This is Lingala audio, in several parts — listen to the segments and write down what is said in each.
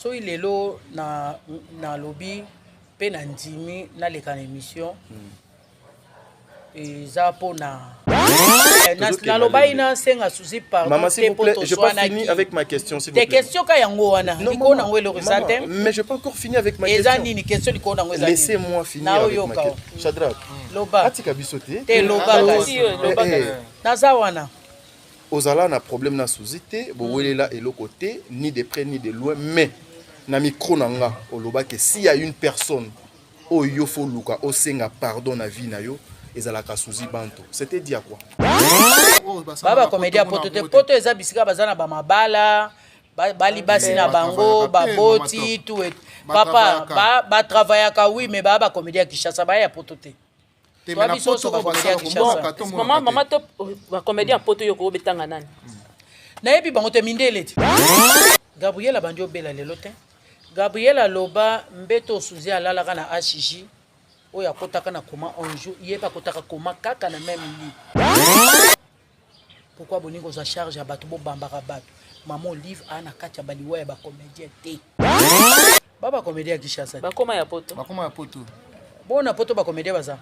so ilelo na lobby pe na ndimi na leka na émission eza pona na loba ina senga susi pardon. Maman, s'il vous plaît, je n'ai pas fini avec ma question, s'il vous plaît. Tes questions ka yango wana liko na ngwe le resate mais je n'ai pas encore fini avec ma question. Eza nini question liko na ngwe za laissez-moi finir avec ma question. Shadrach loba atika bisote te loba naza wana ozala na problème na suzité bowelela eloko te ni de près ni de loin mais na micro nanga oloba que s'il y a une personne oyo fo luka osenga pardon na vie na yo ezalaka suzi banto c'était dit à quoi baba comédien poto eza bisika bazana ba mabala bali basi na bango baboti tout papa ba travaillaka oui mais baba comédien Kinshasa ba ya poto te maman top ba comédien poto yo ko betanga nani na yebi bango te mindele ti Gabriela banjo bela lelo te Gabriela loba mbeto suzi alalaka na HJ oya kotaka na koma un jour yeba kotaka koma kaka na même lit pourquoi boningo za charge ya bato bo bambaka bato maman livre ana kati ya baliwa ya ba comédien te baba comédien Kinshasa bakoma ya poto bona poto ba comédien baza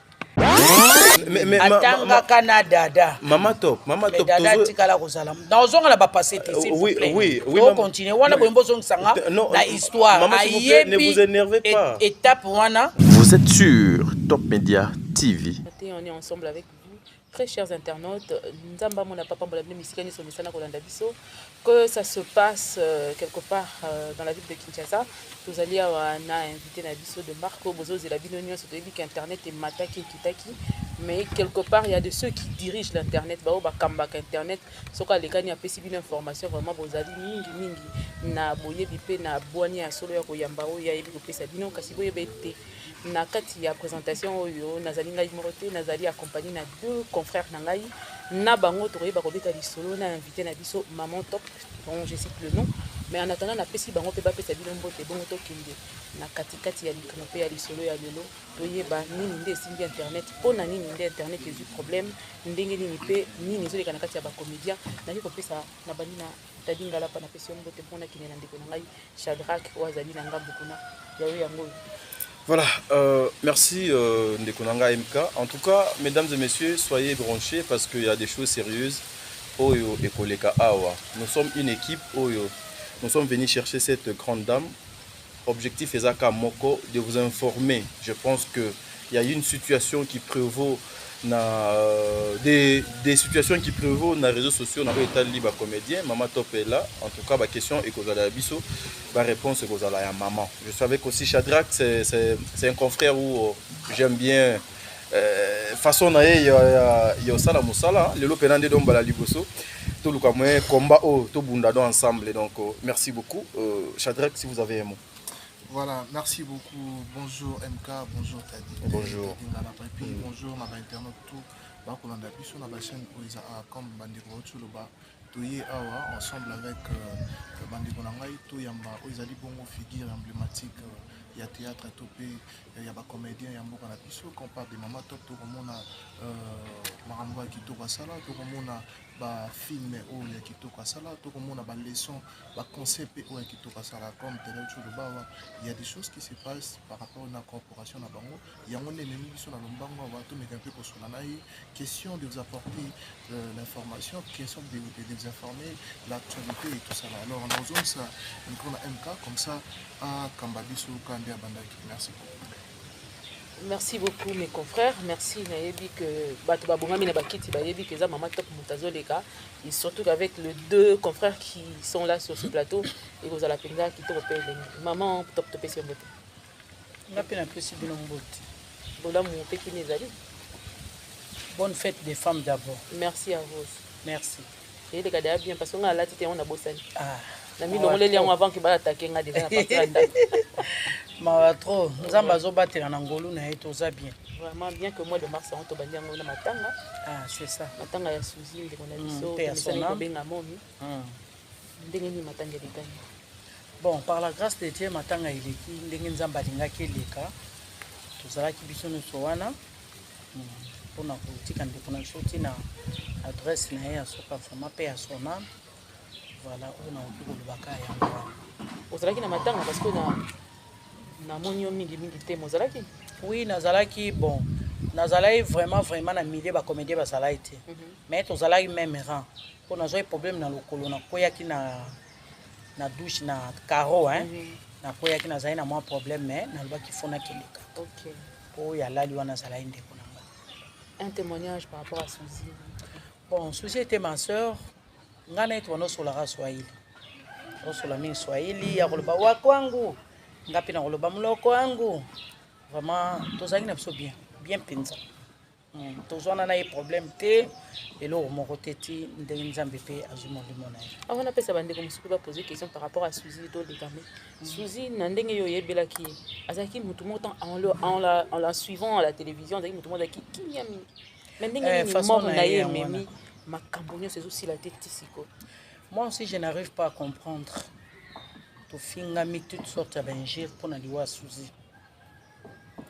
mais atanga Canada maman top dada tikala kozala na ozonga na ba passé te s'il vous plaît oui on continue wana boyembo sanga na histoire ne vous énervez pas étape wana. Vous êtes sur Top Media TV. On est ensemble avec vous, très chers internautes. Nzamba mona papa mbola misika ni somisana kolanda biso que ça se passe quelque part dans la ville de Kinshasa. Vous allez avoir invité na biso de Marco Bozo et la ville union sur que internet est mataki kitaki mais quelque part il y a de ceux qui dirigent l'internet ba ba kambaka internet soka lekani a pesi une information vraiment bozali mingi na boye bipé na boani ya solo ya koyamba o ya yebi ko pesa bino kasi boye bete na kati ya présentation oyo nazali ngai morote nazali accompagné na deux confrères na ngai na bango to ba ko beta lisolo na invité na biso maman top dont je cite le nom mais en attendant na pesi bango pe ba pesa bino mbote bongo to kinde na kati ya likano pe ya lisolo ya lelo toyeba nini nde simbi internet pona nini nde internet ezu problème ndenge nini pe nini zo lekana kati ya ba comédien naki ko pesa na banina tadinga la pa na pesi mbote pona kine na ndeko na ngai Shadrach wazali na ngambu kuna yawe yango. Voilà, merci Ndekonanga MK. En tout cas, mesdames et messieurs, soyez branchés parce qu'il y a des choses sérieuses. Oyo et Koleka Awa. Nous sommes une équipe. Oyo. Nous sommes venus chercher cette grande dame. Objectif Ezaka Moko de vous informer. Je pense qu'il y a une situation qui prévaut des situations qui prévaut dans les réseaux sociaux. Dans l'état libre comédien, Maman Top est là. En tout cas, ma question est qu'aux Bisso, ma réponse est qu'aux à maman. Je suis avec aussi Shadrach, c'est un confrère où j'aime bien. Façon na il y a ça la musala le lopenande donc bala liboso tout le combat tout bundado ensemble donc merci beaucoup Shadrach si vous avez un mot. Voilà, merci beaucoup. Bonjour MK, bonjour Tadi. Bonjour. Bonjour ma internaute tout. Bah on a vu sur la chaîne Oisa comme Bandiko Tchuluba. Toye awa ensemble avec Bandiko Nangai to yamba Oizali bongo figure emblématique. Il y a théâtre topé, il y a des comédiens, il y a beaucoup de choses. Quand on parle de Maman Top, tout le monde a Marambo qui toque à Sala, tout le monde a film qui toque à Sala, tout le monde a des leçons, des concepts qui toque à Sala. Comme il y a des choses qui se passent par rapport à la corporation à Bango. Il y a un ennemi qui sont dans le Bango, on va tout mettre un peu pour son analyse. Question de vous apporter l'information, question de vous informer l'actualité et tout ça. Alors on a besoin de ça, on a MK comme ça à Kambabiso. Merci beaucoup. Merci beaucoup mes confrères. Merci Nayebi que Bato Bongami na Bakiti Bayebi que za Maman Top Mutazoleka et surtout qu'avec les deux confrères qui sont là sur ce plateau et vous allez penga qui te repère Maman Top Top Pesi Mbote. Na pena pesi bino mbote. Bola mon petit nezali. Bonne fête des femmes d'abord. Merci à vous. Merci. Et les gars bien parce qu'on a là on a bossé. Ah. Na mi longole liango avant que ba attaquer nga déjà na partir là. Ma trop, nzamba zo batela na ngolu na eto za bien. Vraiment bien que moi de mars on to bandi ngo na matanga. Ah, c'est ça. Matanga ya Suzy ndeko na biso, personnel ko benga momi. Ndenge ni matanga lekani. Bon, par la grâce de Dieu matanga ileki ndenge nzamba linga keleka. Tozala ki biso no sowana. Pona kotika ndeko na shoti na adresse na ya soka fama pe ya sona. Voilà, on a un peu de bacaya. ozalaki na matanga parce que na moni yo mingi te mozalaki. Oui, nazalaki bon. Nazalaki vraiment na milieu ba comédien ba salai te. Mais tozalaki même rang. Pour nazoi problème na lokolo na koyaki na douche na carreau hein. Na koyaki na zai na moi problème mais na lobaki fona keleka. OK. Oh ya lali wana salai ndeko na nga. Un témoignage par rapport à Suzy. Bon, Suzy était ma sœur. Ngana etu wana solara Swahili. Osola mingi Swahili ya koloba wa kwangu. Ngapi na koloba muloko wangu. Vraiment tozaki na biso bien penza. Tozwana na problème te elo moko teti ndenge nzambe pe azuma limona. Avant d'appeler ça bande comme souku va poser question par rapport à Suzy to les gamins. Suzy na ndenge yo yebela ki azaki mutu motan en la suivant à la télévision azaki mutu motan ki yami. Mais ndenge ni mort na ye memi makambo nyo c'est aussi la tête siko. Moi aussi je n'arrive pas à comprendre. To finga mi toutes sortes d'ingir pour na liwa Suzy.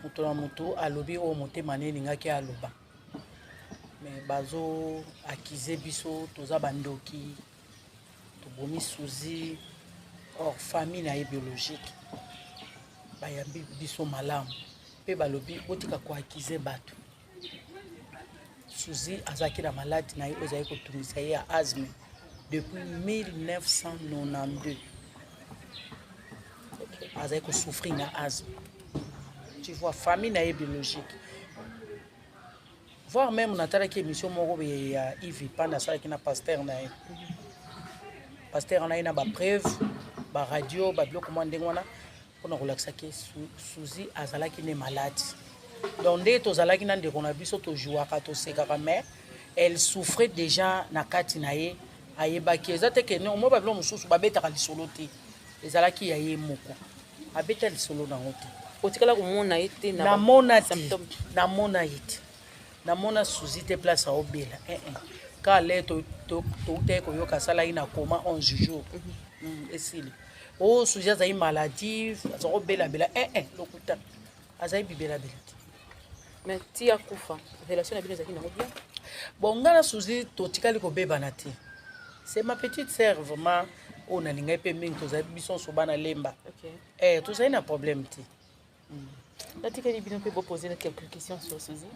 Moto alobi o motema nini ngaki aloba. Mais bazo akize biso toza bandoki to bomi Suzy or famille na biologique. Ba yambi biso malamu. Pe balobi botika ko akize bato. Suzy azaki na malade na yo ezaki ko tumisa ya asthme depuis 1992. Azaki ko souffrir na asthme. Tu vois, famille na biologique. Voir même Nathalie qui émission moko ya Yves Panda ça qui na pasteur na. Pasteur na ina ba preuve, ba radio, ba bilo commande ngwana pour na relaxer que Suzy azalaki ne malade. Donc dès tozalaki na ndeko na biso to jouaka to sekaka mais elle souffrait déjà na kati na ye ayebaki ezate ke no mo ba bilo mususu ba betaka lisolo te. Ezalaki ya ye moko. Abeta lisolo na ngote. Otikala komona ete na mona symptôme na mona ete na mona Suzy te place a obela ka le to te ko yoka sala ina coma 11 jours esili o Suzy azai maladie za obela bela lokuta azai bibela bela mais ti akufa relation na bino zaki na bien bon ngana Suzy to tikali ko beba na te c'est ma petite sœur vraiment on a linga pe mingi to za biso so bana lemba OK to ça ina problème ti. Poser quelques questions sur Suzy.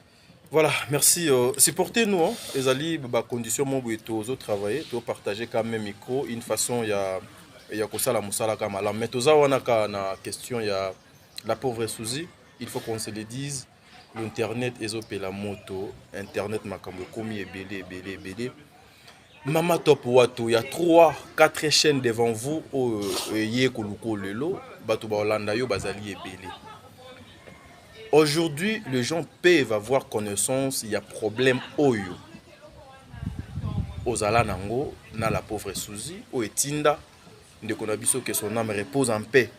Voilà, merci. Supportez-nous, hein. Les alliés, conditions aux autres travailler, tous partager quand même micro. Une façon, il y a que ça la moussala comme la mais tout ça on a na question il y a la pauvre Suzy. Il faut qu'on se le dise. L'internet est la moto, internet makambo komi belé. Mama Top Watu, il y a 3-4 chaînes devant vous au yekoluko lelo, batu ba Hollanda yo bazali belé. Aujourd'hui, les gens peuvent avoir connaissance, il y a problème oyo. Ozala nango, na la pauvre Suzy, o etinda, ndeko na biso que son âme repose en paix.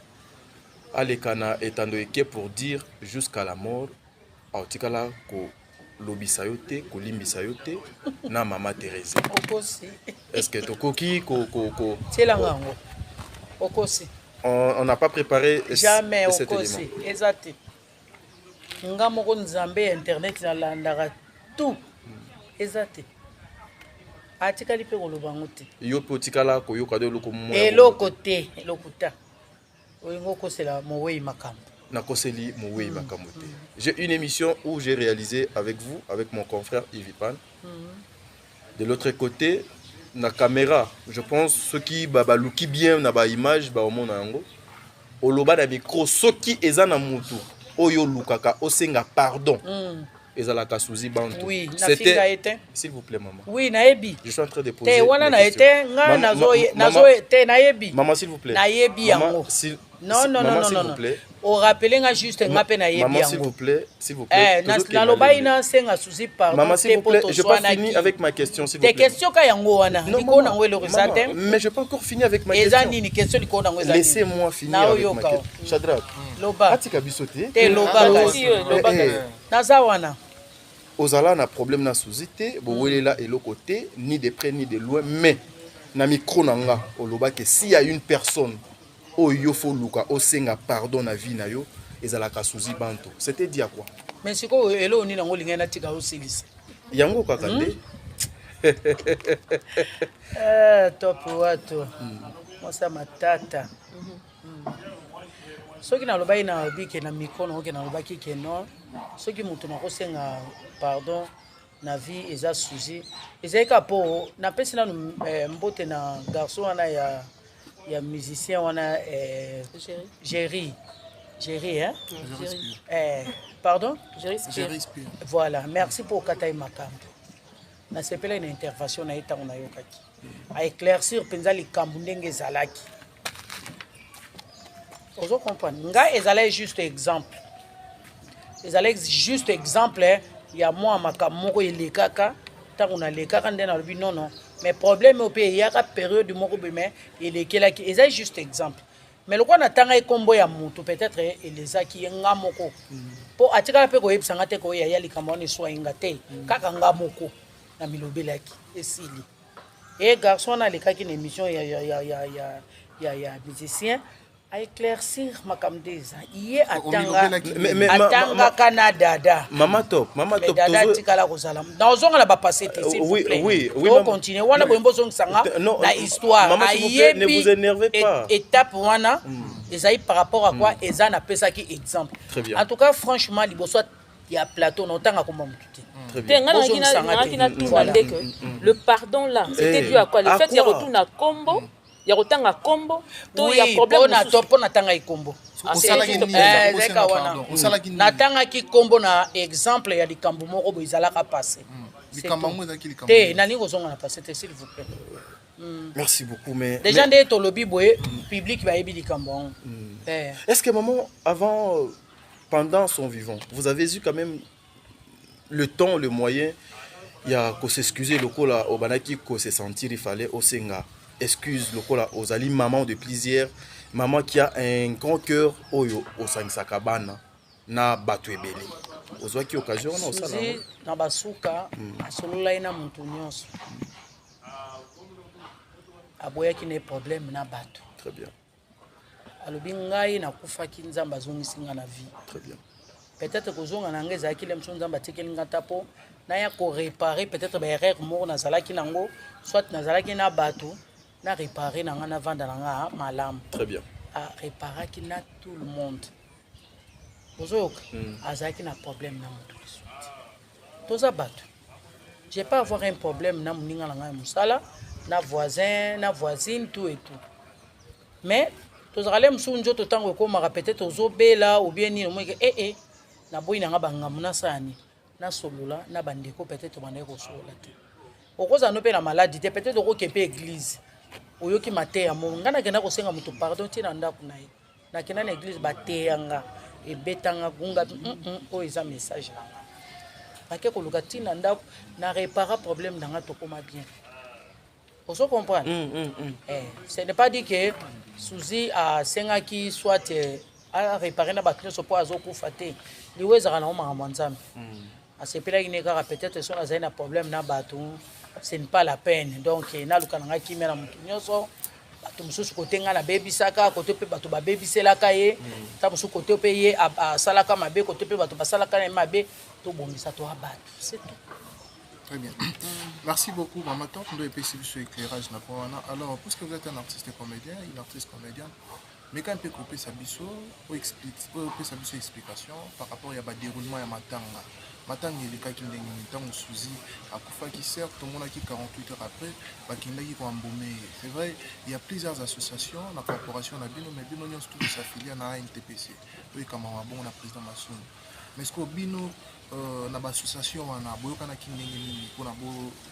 Alekana etando eke pour dire jusqu'à la mort, aotikala ko lobisa yote, ko limbisa yote, na Mama Thérèse. Okosi. Est-ce que tokoki ko Tielangango. Okosi. On n'a pas préparé jamais cet okosi. élément. Exact. Nga moko nzambe internet na landaka tout ezate atikali pe koloba ngote Yo pe otikala ko yoka de loko mo eloko te lokuta oyingo kosela mowei makambo na koseli mowei makambo te. J'ai une émission où j'ai réalisé avec vous, avec mon confrère Yves Pan. De l'autre côté na caméra, je pense ceux qui baluki bien na ba image ba omona yango oloba na micro soki eza na mutu oyo lukaka osenga pardon. Ezalaka Suzy Bantu. Oui, c'était s'il vous plaît maman. Oui, naebi. Je suis en train de poser. Te wana na été nga nazo te naebi. Maman s'il vous plaît. Naebi yango. Non. S'il vous plaît. O rappeler nga juste nga pe naebi yango. Maman s'il vous plaît. Na loba ina senga Suzy pardon. Maman s'il vous plaît, je pas fini avec ma question s'il vous plaît. Tes questions ka yango wana. Liko na ngwe le resate. Mais je pas encore fini avec ma question. Ezani ni question liko na ngwe ezani. Laissez-moi finir avec ma question. Shadrach. Loba. Atika bisote. Te loba kasi. Loba kasi. Naza wana. Ozala na problème na Suzy te, bowelela eloko te, ni de près ni de loin, mais na micro nanga oloba que s'il y a une personne oyo fo luka osenga pardon na vie na yo, ezalaka Suzy Bantu. C'était dit à quoi? Mais siko elo ni nango linga na tika osilisa. Yango kaka nde. Top watu. Mosa matata. soki nalobaki na bike na micro naoke nalobaki ke non soki moto nakosenga pardon na vie eza susi ezalaki ka mpo napesi nanu mbote na garçon wana ya musicien wana Géry hein? Pardon? Géry Spire. Voilà, merci pour Kataï Makambo. Na sepela une intervention na etango na yokaki. A éclaircir penza likambo ndenge ezalaki. Ozo comprendre. Nga ezalaki juste exemple. Ezalaki juste exemple ya moi makambo moko elekaka tango na lekaka ndena lobi non. Mais problème au pays yaka période moko beme elekelaki ezalaki juste exemple. Mais le quoi natanga ekombo ya mutu peut-être elezaki nga moko. Po atika pe ko yebisanga te ko ya likambo ni so inga te kaka nga moko na milobelaki esili. Et garçon na lekaki na émission ya musicien a éclaircir makamdeza iye atanga kana dada Mama top dada tikala kozala dans la ba passer s'il vous plaît oui on continue wana boyembo sanga na histoire ne vous énervez pas étape wana ezai par rapport à quoi eza na pesa ki exemple en tout cas franchement liboso ya plateau n'otanga comme mututi très bien le pardon là c'était dû à quoi le fait de retourner à combo ya kotanga kombo to ya problème na topo na tanga ikombo na tanga ki kombo na exemple ya likambo moko bo izalaka passé te nani kozonga na passé s'il vous plaît merci beaucoup mais déjà ndé to lobi boye public ba yebi likambo est-ce que maman avant pendant son vivant vous avez eu quand même le temps le moyen il y a qu'on s'excuser le ko la obanaki ko se sentir il fallait au senga excuse lokola ozali maman de plusieurs maman qui a un grand cœur oyo osangisaka bana na bato ebele ozwaki occasion na osala na basuka asololai na mutu nyonso aboyaki na problème na bato très bien alobi ngai nakufaki nzambe azongisinga na vie très bien peut-être kozonga na ngai ezalaki lemso nzambe atikeli nga tapo naya koréparer peut-être baerreur moko nazalaki nango soit nazalaki na bato na réparer na ngana vanda na nga malam très bien a réparer qui na tout le monde ozok azaki na problème na mutu lisuti toza bato j'ai pas avoir un problème na muninga na nga musala na voisin na voisine tout et tout mais tozalem sunjo to tango ko mara peut-être ozobela ou bien ni mo ke na boyi na nga bangamu na sani na solola na bandeko peut-être bandeko solola te okoza no pe na maladie te peut-être ko kepe église oyoki mateya mo ngana kena kosenga mutu pardon tina ndako na ye na kena na église bateyanga ebetanga kunga o eza message nanga bake koluka tina ndako na réparer problème nanga tokoma bien oso comprendre ce n'est pas dit que Suzy a sengaki soit a réparer na bakino so po azokufa te liwe ezaka na makambo nzambe asepelaki ne kaka peut-être so azali na problème na bato ce n'est pas la peine donc na luka nanga kimia na mutu nyonso bato mosusu kote nga na bebisaka kote pe bato babebiselaka ye ta mosusu kote pe ye asalaka mabe kote pe bato basalaka na mabe tobongisa to abato c'est tout. Très bien. Merci beaucoup, Maman Top. Nous avons essayé de éclairage. Alors, puisque vous êtes un artiste comédien, une artiste comédienne, mais quand on peut couper sa biseau, on explique sa explication par rapport au déroulement de Matanga. Matanga, il y a des gens qui Suzy, à Koufa qui sert, tout le monde qui 48 heures après, qui est embaumé. C'est vrai, il y a plusieurs associations, la corporation, la Bino, mais Bino, nous tous s'affilier à NTPC. Oui, comme on a bon, la président Massoun. Mais ce que Bino, na association wana boyoka na kinengeni pona bo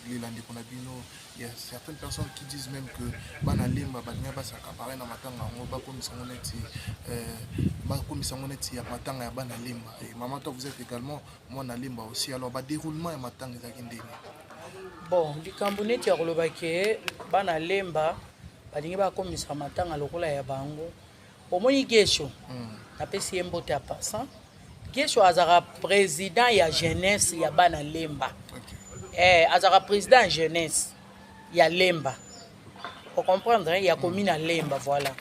lelande pona bino il y a certaines personnes qui disent même que bana lemba banya basaka pareil na matanga ngo ba komisa ngoneti ya matanga ya bana lemba et Maman Top vous êtes également moi na lemba aussi alors ba déroulement ya matanga ezaki ndeni bon likambo neti ya koloba ke bana lemba balingi ba komisa matanga lokola ya bango omoni gesho napesi mbote ya passant Gesho azara président ya jeunesse ya bana lemba. Azara président ya jeunesse ya lemba. Pour comprendre, il y a commune à lemba, voilà.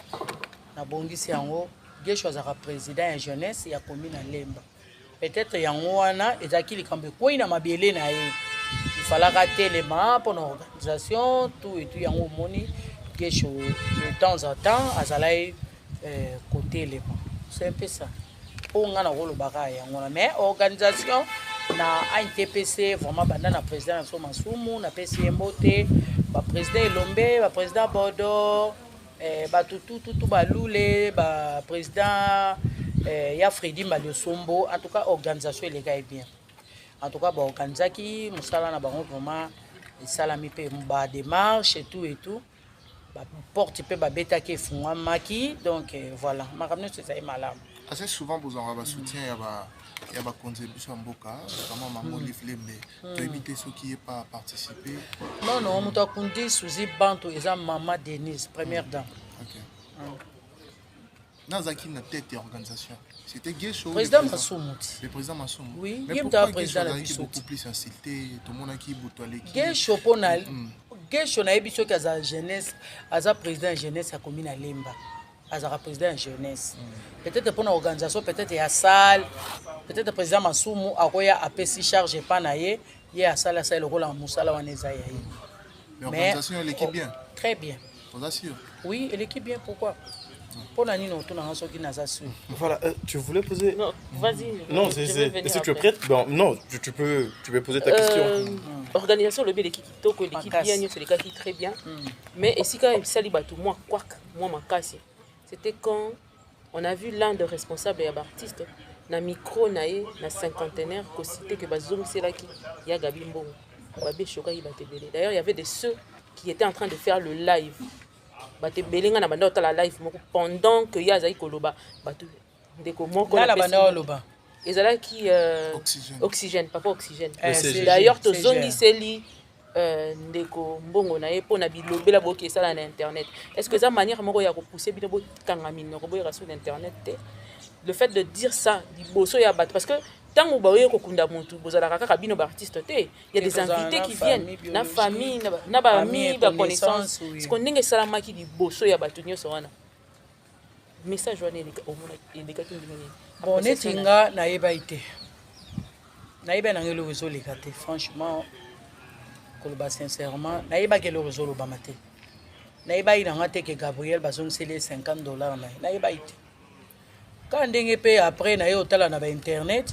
Na bongisi yango, Gesho azara président ya jeunesse ya commune à lemba. Peut-être yango wana ezaki likambe ko ina mabele na ye. Il fallait rater les mains pour l'organisation, tout et tout yango moni Gesho de temps en temps azalai côté élément. C'est un peu ça. On a un mais organisation na ANTPC vraiment bandana président Somasoumu na PCMOT ba président Elombe ba président Bodo ba tout balule ba président ya Freddy Maliosombo en tout cas organisation les gars est bien en tout cas ba organisaki musala na bango vraiment salami pe ba démarche et tout ba porte pe ba beta ke funwa maki donc voilà ma ramener c'est ça malam. Assez souvent, vous en avez soutien, il y a une contribution en Boka, notamment Mango Lifle, mais pour éviter ceux qui n'ont pas participé. Non, on a dit Suzy Banto et Maman Denise, première dame. Ok. Dans la tête de l'organisation, c'était Guécho. Président Massoumou. Le président Massoumou. Oui, mais pourquoi Guécho est beaucoup plus insulté, tout le monde qui boutolé. Guécho, Guécho n'a pas dit que la jeunesse, le président de jeunesse a commis à Lemba. Azara président de jeunesse. Peut-être pour l'organisation, peut-être il y a salle, peut-être le président Massoumou a APC charge pas naïe, il y a salle le rôle en Moussala ou en Ezaïe. L'organisation, elle équipe bien. Très bien. Vous assure. Oui, elle équipe bien. Pourquoi? Pour la nuit, on a un qui n'a pas su. Voilà, tu voulais poser. Non, vas-y. Non, est-ce que tu es prête? Non, tu peux poser ta question. Organisation, le l'équipe bien, c'est les gars qui très bien. Mais ici, quand il s'allie, moi, ma casse. C'était quand on a vu l'un des responsables et artistes, na micro naé na cinquantenaire ko cité que bazong c'est là qui y a Gabi Mbongo. Babé choka il battait belé. D'ailleurs, il y avait de ceux qui étaient en train de faire le live. Battait belé nga na banda la live pendant que y a Zaï Koloba battu ndeko moko la banda Koloba. Et là qui oxygène, papa oxygène. D'ailleurs, to zongi seli ndeko mbongo na epo na bilobela boki ça na internet. Est-ce que ça manière moko ya ko pousser bino bo kangamino ko boyera sur internet le fait de dire ça liboso ya bat parce que tant que baoye ko kunda mutu bozala kaka bino ba artiste te il y a des invités qui viennent na famille na ba amis ba connaissance ce qu'on ndenge salama ki liboso ya batu nyoso wana message wana au mona eleka tindimeni bon netinga na yeba ite na yeba na ngelo zo lekate franchement sincèrement, naïba que le réseau le bamate. Naïba il a raté que Gabriel bazon c'est les $50 naïba ite. Quand ndenge pe après naïba otala na ba internet,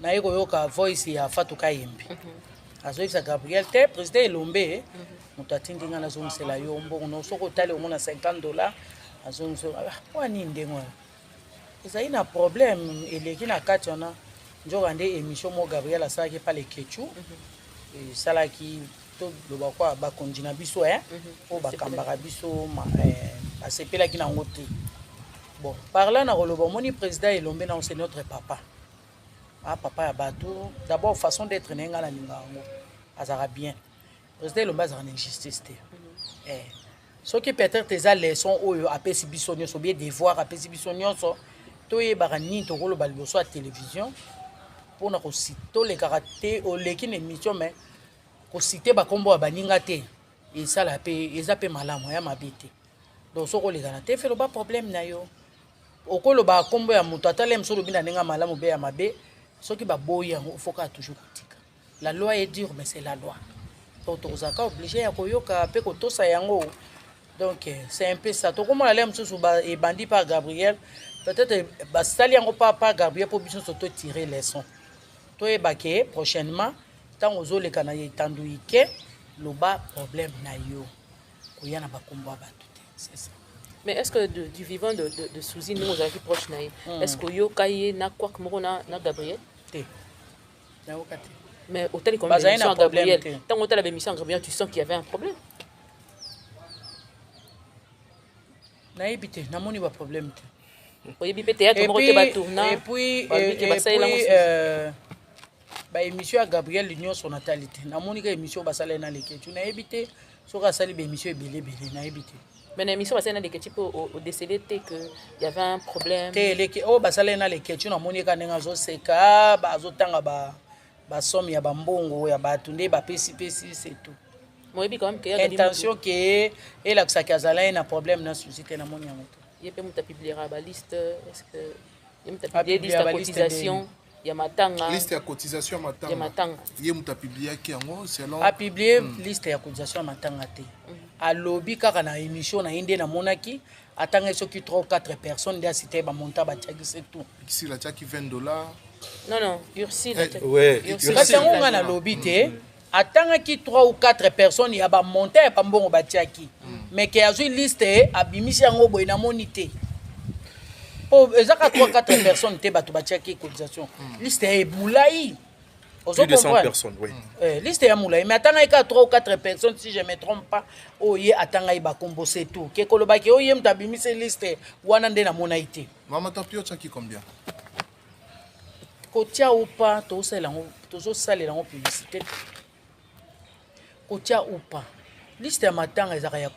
naïba yoka voice ya Fatou Kayembe. Azoï sa Gabriel te président Elombe, mutatindi ngana zone c'est la yombo no soko tale au moins $50 azon so wani ndengo. Ça il a problème et les qui na katona njogande émission mo Gabriel asala ke pas les ketchou. Sala qui to le bakwa ba konjina biso o ba kambara biso asepela ki na ngote bon par là na roloba moni président Elombe na c'est notre papa papa ya bato d'abord façon d'être nenga na ningango azara bien président Elombe azara injustice ce qui peut-être tes leçons oyo apesi biso nyonso bien devoir apesi biso nyonso to yebaka nini to roloba liboso à télévision pour na ko citer les caractères au leki na émission mais ko citer ba kombo ba baninga te et ça la pe ezape malamu ya mabete donc soko les gana te fait le ba problème na yo okolo ba kombo ya mutu atale msolo bina nenga malamu be ya mabe soki ba boya faut ka toujours kotika la loi est dure mais c'est la loi donc tozaka obligé ya koyoka pe ko tosa yango donc c'est un peu ça to comme la lem sous ba et bandi par Gabriel peut-être ba sali yango pas Gabriel pour biso surtout tirer les sons to e baké prochainement tant aux les canaille tandu ike le bas problème na yo koyana ba kombo ba tout c'est ça. Mais est-ce que du vivant de Suzy nous avez proche naï est-ce que yo kaye na quoi que na Gabriel te na okate mais au tel comme émission Gabriel tant au tel la émission Gabriel tu sens qu'il y avait un problème na ebité na moni ba problème te oyebi pe théâtre mo te ba tourna et puis ba émission à Gabriel l'union son natalité na moni ka émission ba sala na leke tu na ebité so ka sali ba émission belé na ebité mais l'émission basé na leke type au décédé que il y avait un problème te leke o ba sala na leke tu na moni ka nenga zo seka ba zo tanga ba somme ya ba mbongo ya ba tunde ba pesi c'est tout moi quand même que intention que et la ça kazala un problème na société na moni yango il peut muta publiera ba liste est-ce que il muta publier liste de cotisation ya matanga liste ya cotisation matanga il muta publier ki yango selon a publier liste ya cotisation matanga te a lobby kaka na émission na inde na monaki atanga soki 3 ou 4 personnes nde asite bamonta batiaki c'est tout. Ici, là, tu as qui $20. Non, Ursule. Ouais, Kasi yango nga na lobi te atangaki 3 ou 4 personnes ya bamonta ya bambongo batiaki mais ke azwi liste abimisi yango boye namoni te po ezaka 3 4 personnes te bato batiaki cotisation liste ya ebulai plus de 100 personnes, oui. Liste ya mulai mais atangaki ka 3 ou 4 personnes si je me trompe pas oye atangaki bakombo c'est tout ke kolobaki oye mtu abimisi liste wana nde namona ite Maman Top, tu as qui combien? kotia ou pas tozosalela yango publicité kotia ou pas liste ya matanga ezaka ya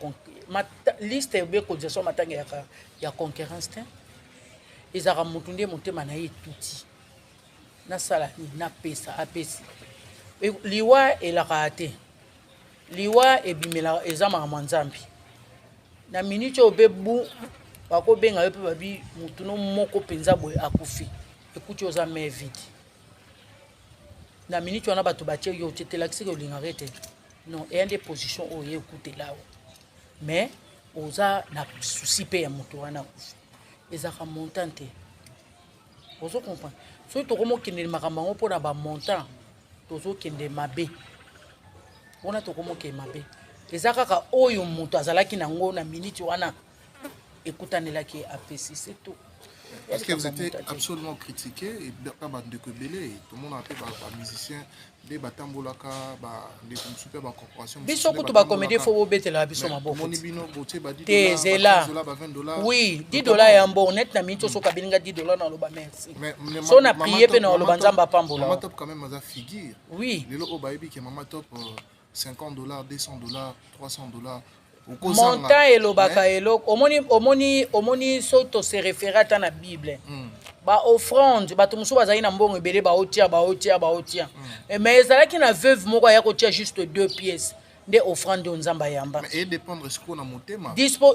liste ebe cotisation matanga ya concurrence te ezaka mutu nde motema na ye etuti nasala nini napesa apesi liwa elaka te liwa ebimela eza makambo nzambi na minute oyo mpe bu bakobenga yo mpe babi mutu no moko mpenza boye akufi ekuti oza main vide na minute wana bato batie yo tetelakisiki olingaka ete non eya nde position oyo ekutela o mais oza na susi mpe ya moto wana akufi ezaka montant te ozo comprendre soki tokomokendeli makambo yango mpona bamontant tozokende mabe wana tokomokende mabe eza kaka oyo moto azalaki nango na minute wana ekutanelaki apesi c'est tout. Parce que vous étiez absolument critiqué et pas bandeko belé tout le monde a appelé les musiciens des batambolaka des super corporations biso kutu ba comédie faut betela biso maboko te zela oui $10 ya mbo net na minute so kabilinga $10 na loba merci so na prier pe na loba nzamba pambola Maman Top quand même a figure oui lelo obayebi ke Maman Top $50 $200 $300 montant elobaka eloko omoni so tose référé ata na bible baoffrande bato mosusu bazalaki na mbongo ebele baotia mais ezalaki na veuve moko aya kotia juste 2 pièces nde offrande oyo nzambe ayamba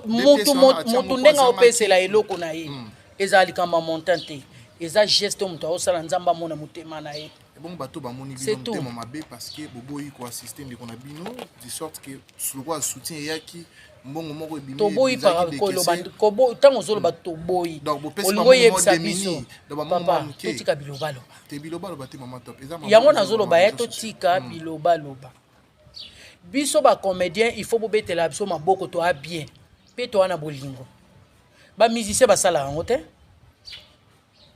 motu ndenge aopesela eloko na ye ezala likambo ya montant te eza geste moto aosala nzambe amona motema na ye. Bon bateau bamoni bino motema mabe parce que boboyi ko assister ndeko na bino de sorte que le soutien yaki mbongo moko ebimi toboyi par ko tango zolo ba toboyi olingo yebisa biso papa totika bilobalo te bilobalo bate Maman Top yango nazolo ba ya totika bilobalo biso ba comédien il faut bobetela biso maboko to a bien pe to ana bolingo ba musicien basala yango te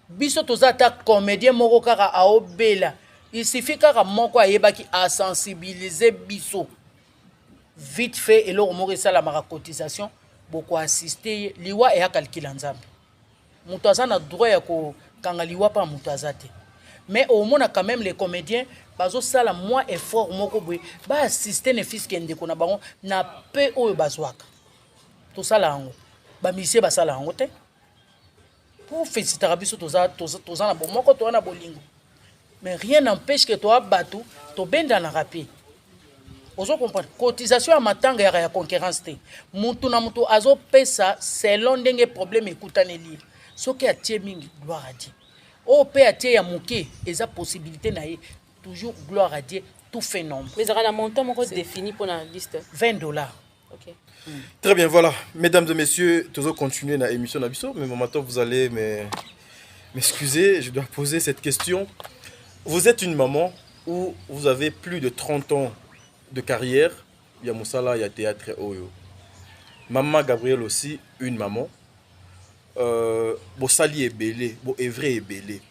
biso toza ta comédien moko kaka aobela il suffit kaka moko ayebaki a sensibiliser biso vite fait eloko moko esala maka cotisation boko assister liwa e akalkila nzambe mutu aza na droit ya kokanga liwa pa mutu aza te mais au moins quand même les comédiens bazosala moins effort moko boye ba assister ne fils ndeko na bango na pe oyo bazwaka tosala yango ba misie basala yango te pour féliciter biso toza na bon moko to na bolingo mais rien n'empêche que toi batou to benda na rapé ozo comprendre cotisation ya matanga ya concurrence te mutu na mutu azo pesa selon ndenge problème ekutaneli soki atie mingi gloire à Dieu o pe atie ya muke eza possibilité na ye toujours gloire à Dieu tout fait nombre mais ça a un montant moko défini pour la liste $20. OK. Très bien, voilà. Mesdames et messieurs, toujours continuer dans l'émission d'Abisso, mais Maman Top, vous allez m'excuser, je dois poser cette question. Vous êtes une maman où vous avez plus de 30 ans de carrière. Il y a Moussala, il y a Théâtre Oyo. Maman Gabrielle aussi, une maman. Bossali est belé, Evray est belé.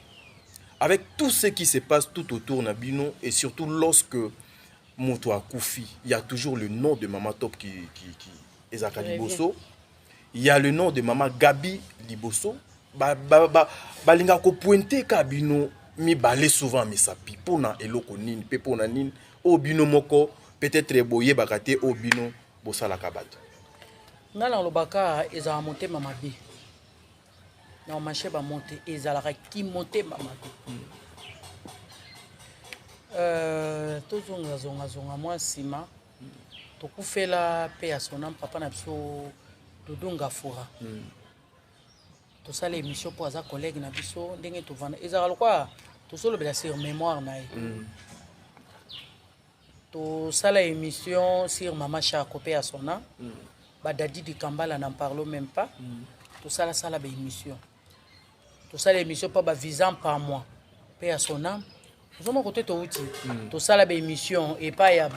Avec tout ce qui se passe tout autour Nabino et surtout lorsque Moto a Koufi, il y a toujours le nom de Maman Top qui Ezaka Liboso. Il y a le nom de Maman Gabi Liboso. Balinga ko pointer kabino mi balé souvent mi sapi pona eloko nini pe pona nini obino moko peut-être boye bakate obino bosala kabato. Ngala lobaka ezala monter mama bi. Na marché ba monter ezala ki monter mama bi. Tozonga mwa nsima tokufela pe ya sona papa na biso Dodonga Fura tosala émission po aza collègue na biso ndenge tovanda ezala lokwa tosolobela sur mémoire na ye tosala émission sur mama Chako pe ya sona Badadi du Kambala n'en parlons même pas. Tout ça, ça la émission. Tout ça, l'émission pas visant par moi. Paix à son âme. Nous sommes côté outil. Tout ça, la émission et pas ya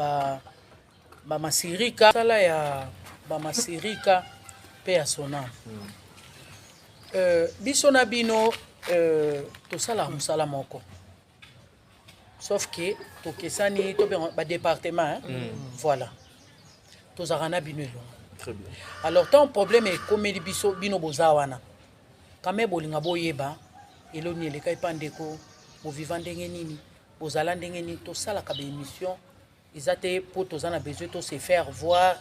ma sirika. Ça là ya ma sirika. Paix à son âme. Bisona bino tout ça là musala moko. Sauf que tout kesani to ba département voilà. Tout ça rana bino. Très bien. Alors ton problème est comme biso bino bozawana. Kame bolinga boyeba eloni le kai pandeko mo vivant ndenge nini bozala ndenge nini to sala ka émission izate pour to zana besoin to se faire voir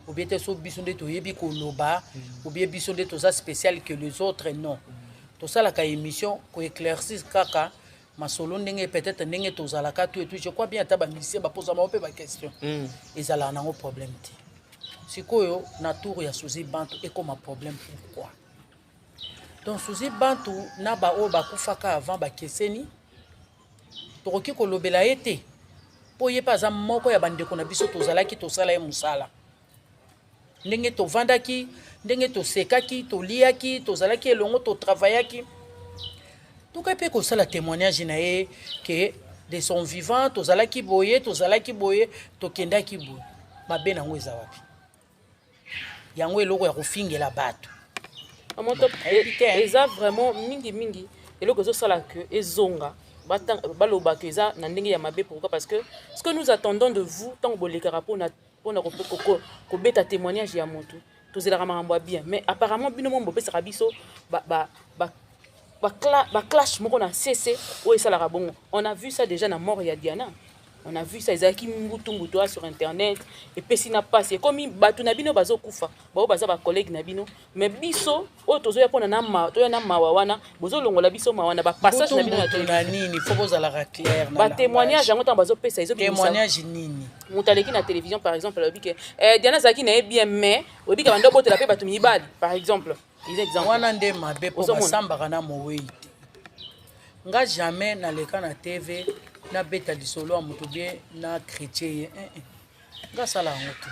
ou bien so biso nde to yebi ko loba ou bien biso nde to za spécial que les autres non. To sala ka émission ko éclaircir kaka masolo ndenge peut-être ndenge to zala ka tout et tout je crois bien taba musicien ba poser ma ba question. Ezala na problème ti. Sikoyo na tour ya Suzy Bantu et comme un problème pourquoi? Donc Suzy Bantu na ba o ba kufaka avant ba keseni tokoki ko lobela été po ye pas moko ya bandeko na biso tozalaki tosala ye musala ndenge to vandaki ndenge to sekaki to liaki tozalaki elongo to travaillaki toka pe ko sala témoignage na ye que de son vivant tozalaki boye to kendaki boye mabe na ngweza wapi yango eloko ya kofingela bato eza vraiment mingi eloko ezosala que ezonga baloba que eza na ndenge ya mabe. Pourquoi? Parce que ce que nous attendons de vous tant que bolekara pona kobeta témoignage ya moto tozelaka makambo bien, mais apparemment bino mo bopesaka biso clash moko na cc oyo esalaka bongo. On a vu ça déjà na mort ya Diana. On a vu ça, ezaki mbutu sur internet et puis si na passe comme batu na bino bazo kufa bao baza ba collègue na bino mais biso o tozo ya pona na ma to ya na mawana bozo longola biso mawana ba passage na bino na nini faut boza la clair ba témoignage yango tant bazo pesa izo témoignage nini mutaleki na télévision par exemple lobi que Diana zaki na bien mais obi ka bando botela pe batu mibali par exemple ils exemple wana nde mabe po basamba kana moweite nga jamais na leka na TV na beta lisolo a moto bien na chrétien nga sala ngoto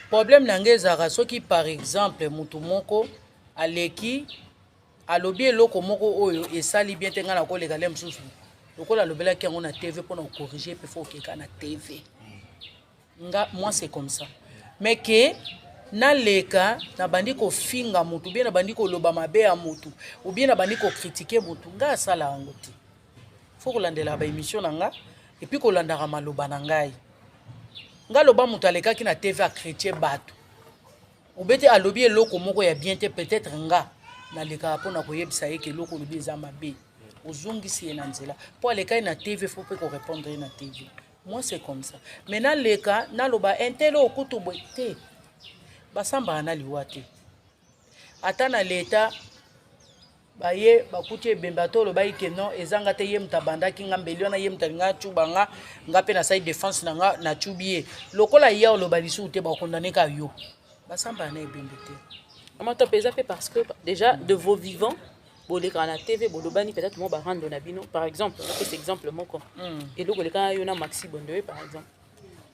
problème na ngeza soki par exemple moto moko aleki alobi eloko moko oyo esali bien te nga na koleka le msusu lokola lobela ki yango na TV pour na corriger pe faut keka na TV nga moi c'est comme ça mais que na leka na bandi ko finga moto bien na bandi ko loba mabe ya moto ou bien na bandi ko critiquer moto nga sala ngoto faut kolandela ba émission nanga et puis kolandaka maloba na ngai nga loba mutu alekaki na TV a chrétien bato obete alobi eloko moko ya bien te peut-être nga na leka pona koyebisa ye ke eloko lobi eza mabe ozongisi ye na nzela po aleka na TV faut pe ko répondre na TV. Moi c'est comme ça mais na leka na loba intelo okutu bote basamba na liwa te ata na leta baye bakuti ebemba to lo bayi ke non ezanga te ye mtabanda ki ngambeli wana ye mtalinga chubanga ngape na side défense na nga na chubie lokola ya lo balisu te ba condamner ka yo basamba na ebembe te amato pesa pe parce que déjà de vos vivants boleka na TV bolobani peut-être mo ba rendre na bino par exemple cet exemple moko et loko leka yo na Maxi Bondoe par exemple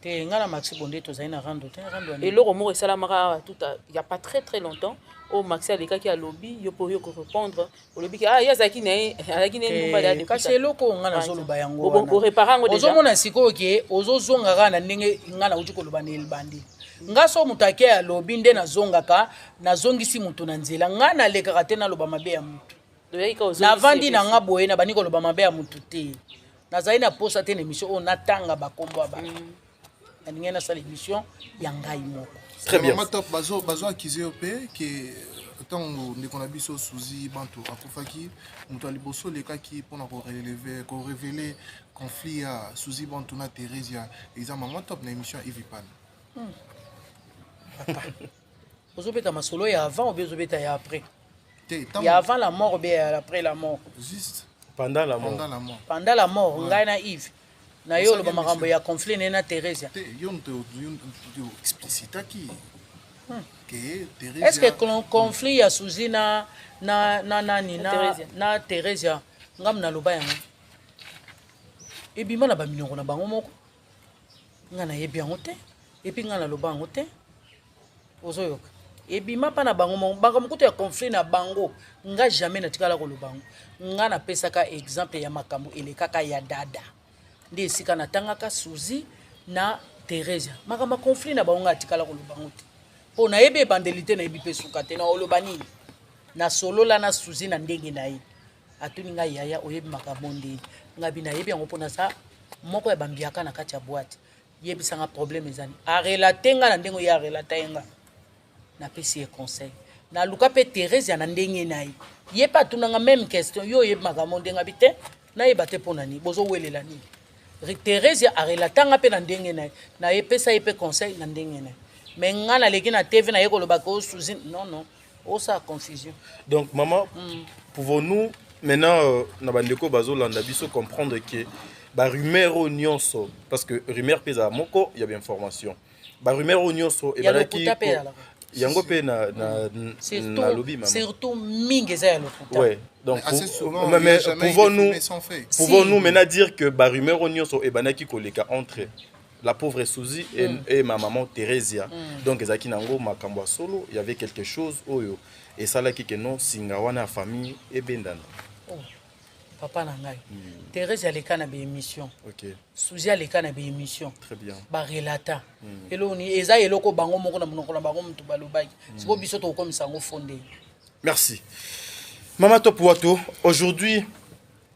te ngala Maxi Bondoe to zaina rando te rando et loko mo esala mara tout il y a pas très longtemps au Maxi aleka ki a lobby yo pour yo répondre au lobby ah yazaki na alaki ne mbumba da kasi eloko ngana zolo bayango o réparango déjà ozomona siko ke ozozonga kana ndenge ngana uti kolobana elbandi ngaso mutake ya lobby nde na zongaka na zongisi mutu na nzela ngana leka te na loba mabe ya mutu na vandi na nga boye na bani koloba mabe ya mutu te nazali na posa te na émission o natanga bakombo ba na ninga na sala émission ya ngai moko. Très bien. Top bazo acquise op que tant ndeko na biso Suzy Bantu akufaki mutu aliboso lekaki pona ko révéler conflit ya Suzy Bantu na Thérèse examen top na émission Ivipan. Ozobeta masolo ya avant ou bien ozobeta ya après? Il y a avant la mort ou bien après la mort? Juste pendant la mort. Pendant la mort, ngai na Yves. Na yo lo makambo ya conflit na Thérèse. Yo explicita qui que Thérèse. Est-ce que conflit ya Suzy na Thérèse ngam na loba yango? Ebima na ba milongo na bango moko. Nga na yebi yango te. Et puis nga na loba yango te. ozoyoka ebima mpa na bango mokutu ya conflit na bango nga jamais natikala koloba bango nga napesaka exemple ya makambo elekaka ya dada nde esika natangaka Suzy na Thérèse makambo conflit na bango nga atikala koloba bango te mpo nayebi ebandeli te nayebi mpe suka te na oloba nini na solola na Suzy na ndenge na ye atuni ngai yaya oyebi makambo ndeni nga bi nayebi yango mpona sa moko ya bambiaka na kati ya boîte yebisanga problème ezani arelate nga na ndenge ye arelata ye nga napesi ye conseil naluka mpe Thérèse ya na ndenge na ye ye mpe atunanga même question yo oyebi makambo ndenge abi te nayeba te mpo na nini bozowelela nini Thérèse arelatanga mpe na ndenge na ye nayepesa ye mpe conseil na ndenge na ye mais nga naleki na TV na ye kolobaka o Suzy non osa confusion. Donc maman, pouvons-nous maintenant na bandeko bazolanda biso comprendre que ba rumeur o nyonso parce que rumeur pesa moko il y a bien information. Ba rumeur o nyonso e balaki yango pe na lobby maman. Surtout mingi za ya lokuta. Ouais. Donc assez souvent, mais pouvons-nous maintenant Si. dire que ba rumeur o nyonso e banaki koleka entre la pauvre Suzy et ma maman Thérèse. Donc ezaki nango makambo solo, il y avait quelque chose oyo et ça là qui que non singa wana famille et bendana. Oh. Papa na ngai. Thérèse aleka na be émission. OK. Suzy aleka na be émission. Très bien. Ba relata. Eloni eza eloko bango moko na monoko na bango mutu balobaki. Siko biso to komisa ngo fondé. Merci. Maman Top Wato, aujourd'hui,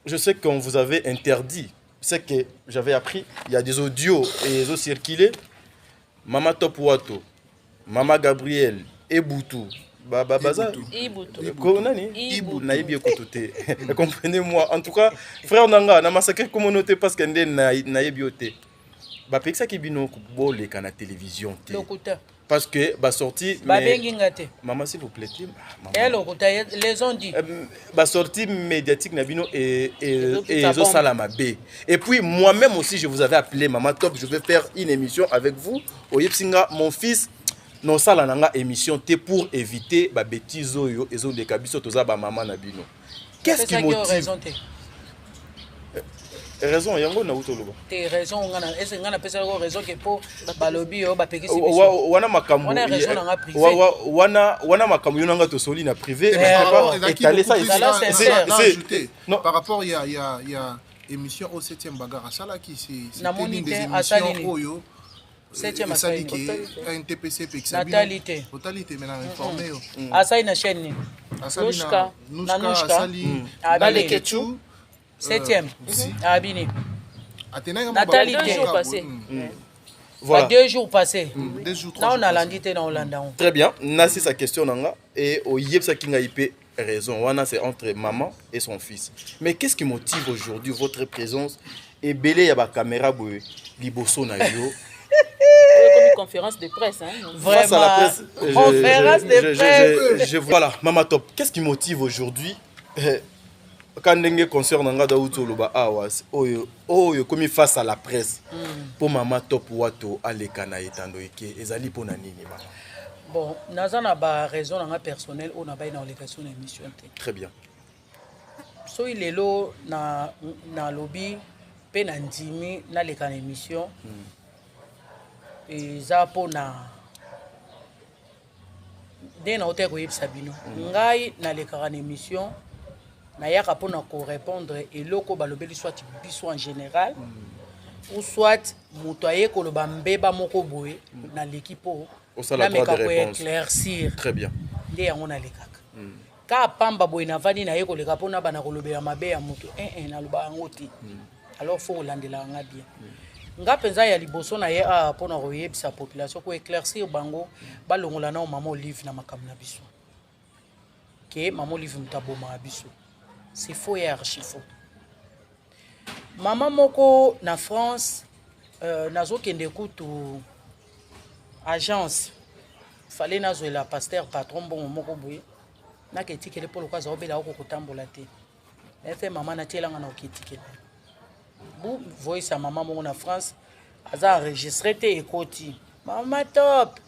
je sais qu'on vous avait interdit. C'est que j'avais appris, il y a des audios et ils ont circulé. Maman Top Wato, Maman Gabriel, Eboutou, comprenez-moi. En tout cas, frère Nanga, na massacré communauté parce que na bioté. Ba peksa ki bino ko le kana télévision té. Parce que ba sorti maman s'il vous plaît. Les ont dit. Ba sortie médiatique na bino et zo salama B. Et puis moi-même aussi je vous avais appelé Maman Top, je vais faire une émission avec vous. Oyepsinga mon fils non sala nanga émission té pour éviter ba bêtises oyo ezo de kabiso toza ba maman na bino. Qu'est-ce qui motive? Raison yango na utoloba. Te raison ngana est-ce ngana pesa ko raison que po balobi yo ba pekisi biso. Wana makambo. Wana raison na privé. Wana makambo yo nanga to soli na privé. Étaler ça ici. Par rapport il y a émission au 7e bagarre ça qui c'est une des émissions oyo 7e asali qui un TPC Natalité maintenant informé yo. Asali na chaîne ni. Nushka asali Abale Kechu 7e Abini. Natalité passé. Voilà. 2 jours passés. 2 jours. Là on a landité dans Hollande. Très bien. Nasi sa question nanga et au yebsa kinga ipé raison. Wana c'est entre maman et son fils. Mais qu'est-ce qui motive aujourd'hui votre présence et belé ya ba caméra boy liboso na yo? Comme une conférence de presse hein. Vraiment. Face à la presse. Conférence de presse. Voilà, Maman Top. Qu'est-ce qui motive aujourd'hui quand ndenge concert nanga da utoloba awas oyo comme face à la presse pour Maman Top Wato aleka na etando eke ezali pona nini ba? Bon, nazana ba raison nanga personnel on a ba na location émission té. Très bien. So ilelo na lobby pe na ndimi na leka na émission. Eza pona de na hotel ko yebisa bino. Ngai na leka na émission na yaka pona ko répondre eloko balobeli soit biso en général ou soit mutoye ko loba mbeba moko boye na l'équipe na meka ko éclaircir. Très bien. Nde yango na lekaka. Ka pamba boye na vandi na ye ko leka pona bana ko lobela mabe ya mutu na loba yango ti. Alors faut landela nga bien. Nga penza ya liboso na ye pona ko yebisa population ko éclaircir bango balongola na maman Olive na makambo na biso. Ke maman Olive mutaboma biso. C'est faux et archi faux. Maman moko na France nazo kende kutu agence fallait nazo la pasteur patron bon moko boye na ketikele polo kwa za obela ko kotambola te. Efe maman na tielanga na oketikele. Bu voice à maman moko na France aza enregistré te ekoti. Maman Top.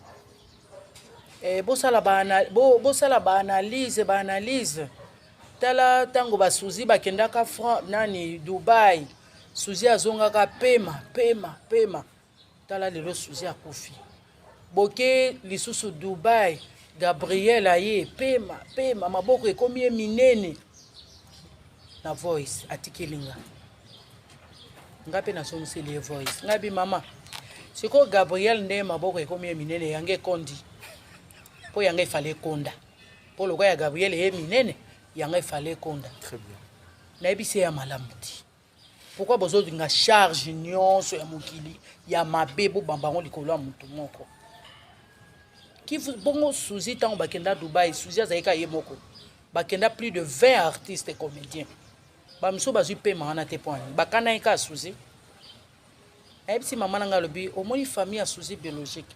Bosala ba analyse tala tango ba Suzy ba kendaka nani Dubai Suzy azongaka pema tala lelo Suzy akufi boke lisusu Dubai Gabriel aye pema maboko ekomi ye minene na voice atikelinga ngape na somiseli voice ngabi mama siko Gabriel nde maboko ekomi ye minene yange kondi po yange fallait konda po lokwa ya Gabriel ye minene yange fallait konda Très bien. na ebisi ya malamuti pourquoi bozo dinga charge nyonso ya mokili ya mabe bo bambango likolo ya mutu moko qui bongo Suzy tant bakenda Dubai Suzy azalika ye moko bakenda plus de 20 artistes et comédiens bamso bazui pema wana te point bakana eka Suzy ebisi mama nanga lobi omoni famille ya Suzy biologique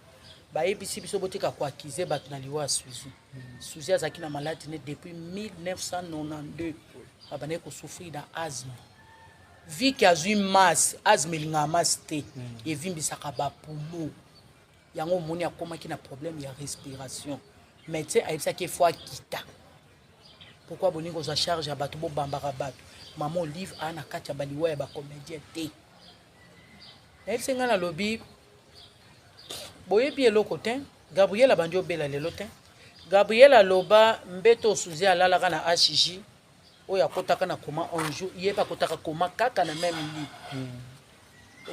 ba ebisi biso botika kwa akize bat na liwa Suzy Suzy azaki na malade ne depuis 1992 abane ko souffrir da asthme vie qui a eu masse asthme linga masse te evimbisaka ba poumon yango moni akomaki na problème ya respiration médecin ayebisaki fois kita pourquoi boningo za charge ya bato bo bambaka bato maman Olive ana kati ya baliwa ya ba comédien te ayebisi nga na lobi boyebi eloko te Gabriel abandi obela lelo te Gabriel aloba mbeto Suzy alalaka na HJ oyo akotaka na koma un jour yeba akotaka koma kaka na même lit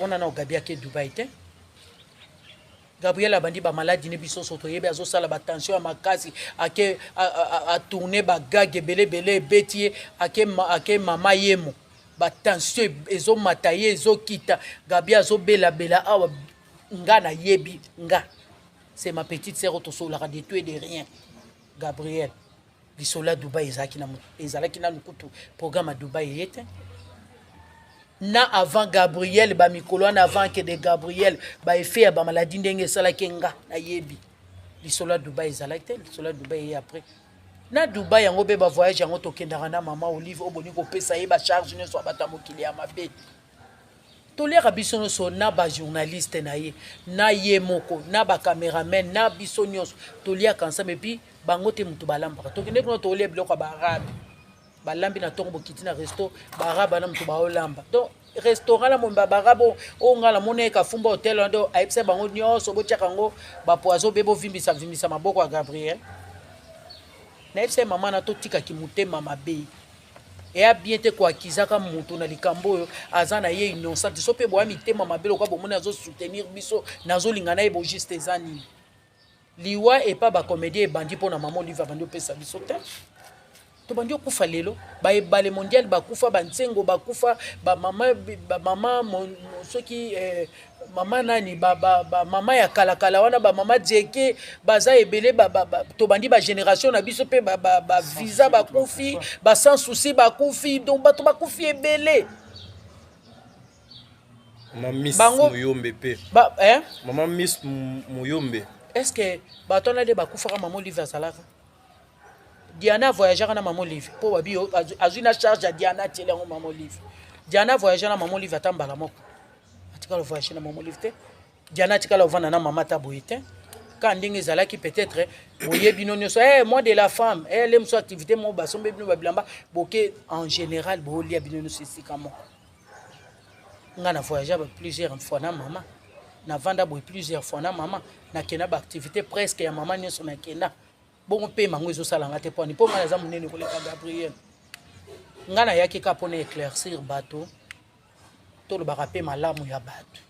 on na ogabiaki Dubai te Gabriel abandi ba maladie ne biso soto yebe azosala ba tension ya makasi ake a tourner ba gage belé betie ake mama yemo ba tension ezo mataye ezo kita Gabriel azobela awa nga na yebi nga c'est ma petite sœur to sola de tout et de rien Gabriel bisola Dubai ezalaki na lukutu programme à Dubai yete na avant Gabriel ba mikolo na avant que de Gabriel ba effet ya ba maladie ndenge sala kenga na yebi bisola Dubai ezalaki bisola Dubai et après na Dubai yango be ba voyage yango to kendaka na mama Olive oboni ko pesa ye ba charge ne so bata mokili ya mabe to lera biso no so na ba journaliste na ye na ye moko na ba cameraman na biso nyos to lia kansa mais puis bango te mutu balamba to kende ko to lia biloko ba arabe balambi na tongo bokiti na resto baraba na mutu baolamba donc restaurant la momba barabo o ngala mone ka fumba hotel ndo aipse bango nyonso botiaka ngo ba poazo bebo vimbisa maboko ya Gabriel na aipse mama na to tika kimutema mabe e a bien te kwa kizaka mutu na likambo oyo azana ye innocent so pe bo amitema mabe lokwa bomona azo soutenir biso nazo lingana e bo juste ezani liwa e pa ba comédie e bandi pona mama Olive bandi pesa biso te to bandi okufa lelo ba ebale mondial bakufa bansengo bakufa ba mama soki mama nani ba mama ya kala wana ba mama jeke baza ebele to bandi ba génération na biso pe ba visa bakufi ba sans souci bakufi donc bato bakufi ebele Maman Miss Muyombe pe Maman Miss Muyombe est-ce que bato na de bakufa ka maman Olive azalaka Diana voyagera na maman Olive po wabi azuna charge ya Diana tiele ngo maman Olive Diana voyagera na maman Olive atambala moko atika le voyager na maman Olive te Diana tika le vana na maman taboyete quand ndingi zalaki peut-être boyebi nonyo so moi de la femme elle aime son activité mo basombe bino babilamba boke en général bo lia bino ceci comment ngana voyager plusieurs fois na maman na vanda boy plusieurs fois na maman na kena ba activité presque ya maman nyoso na kena bon pe mango ezosalanga te poni po ngana za munene koleka Gabriel ngana yaki ka pona éclaircir bato to lo bakape malamu ya bato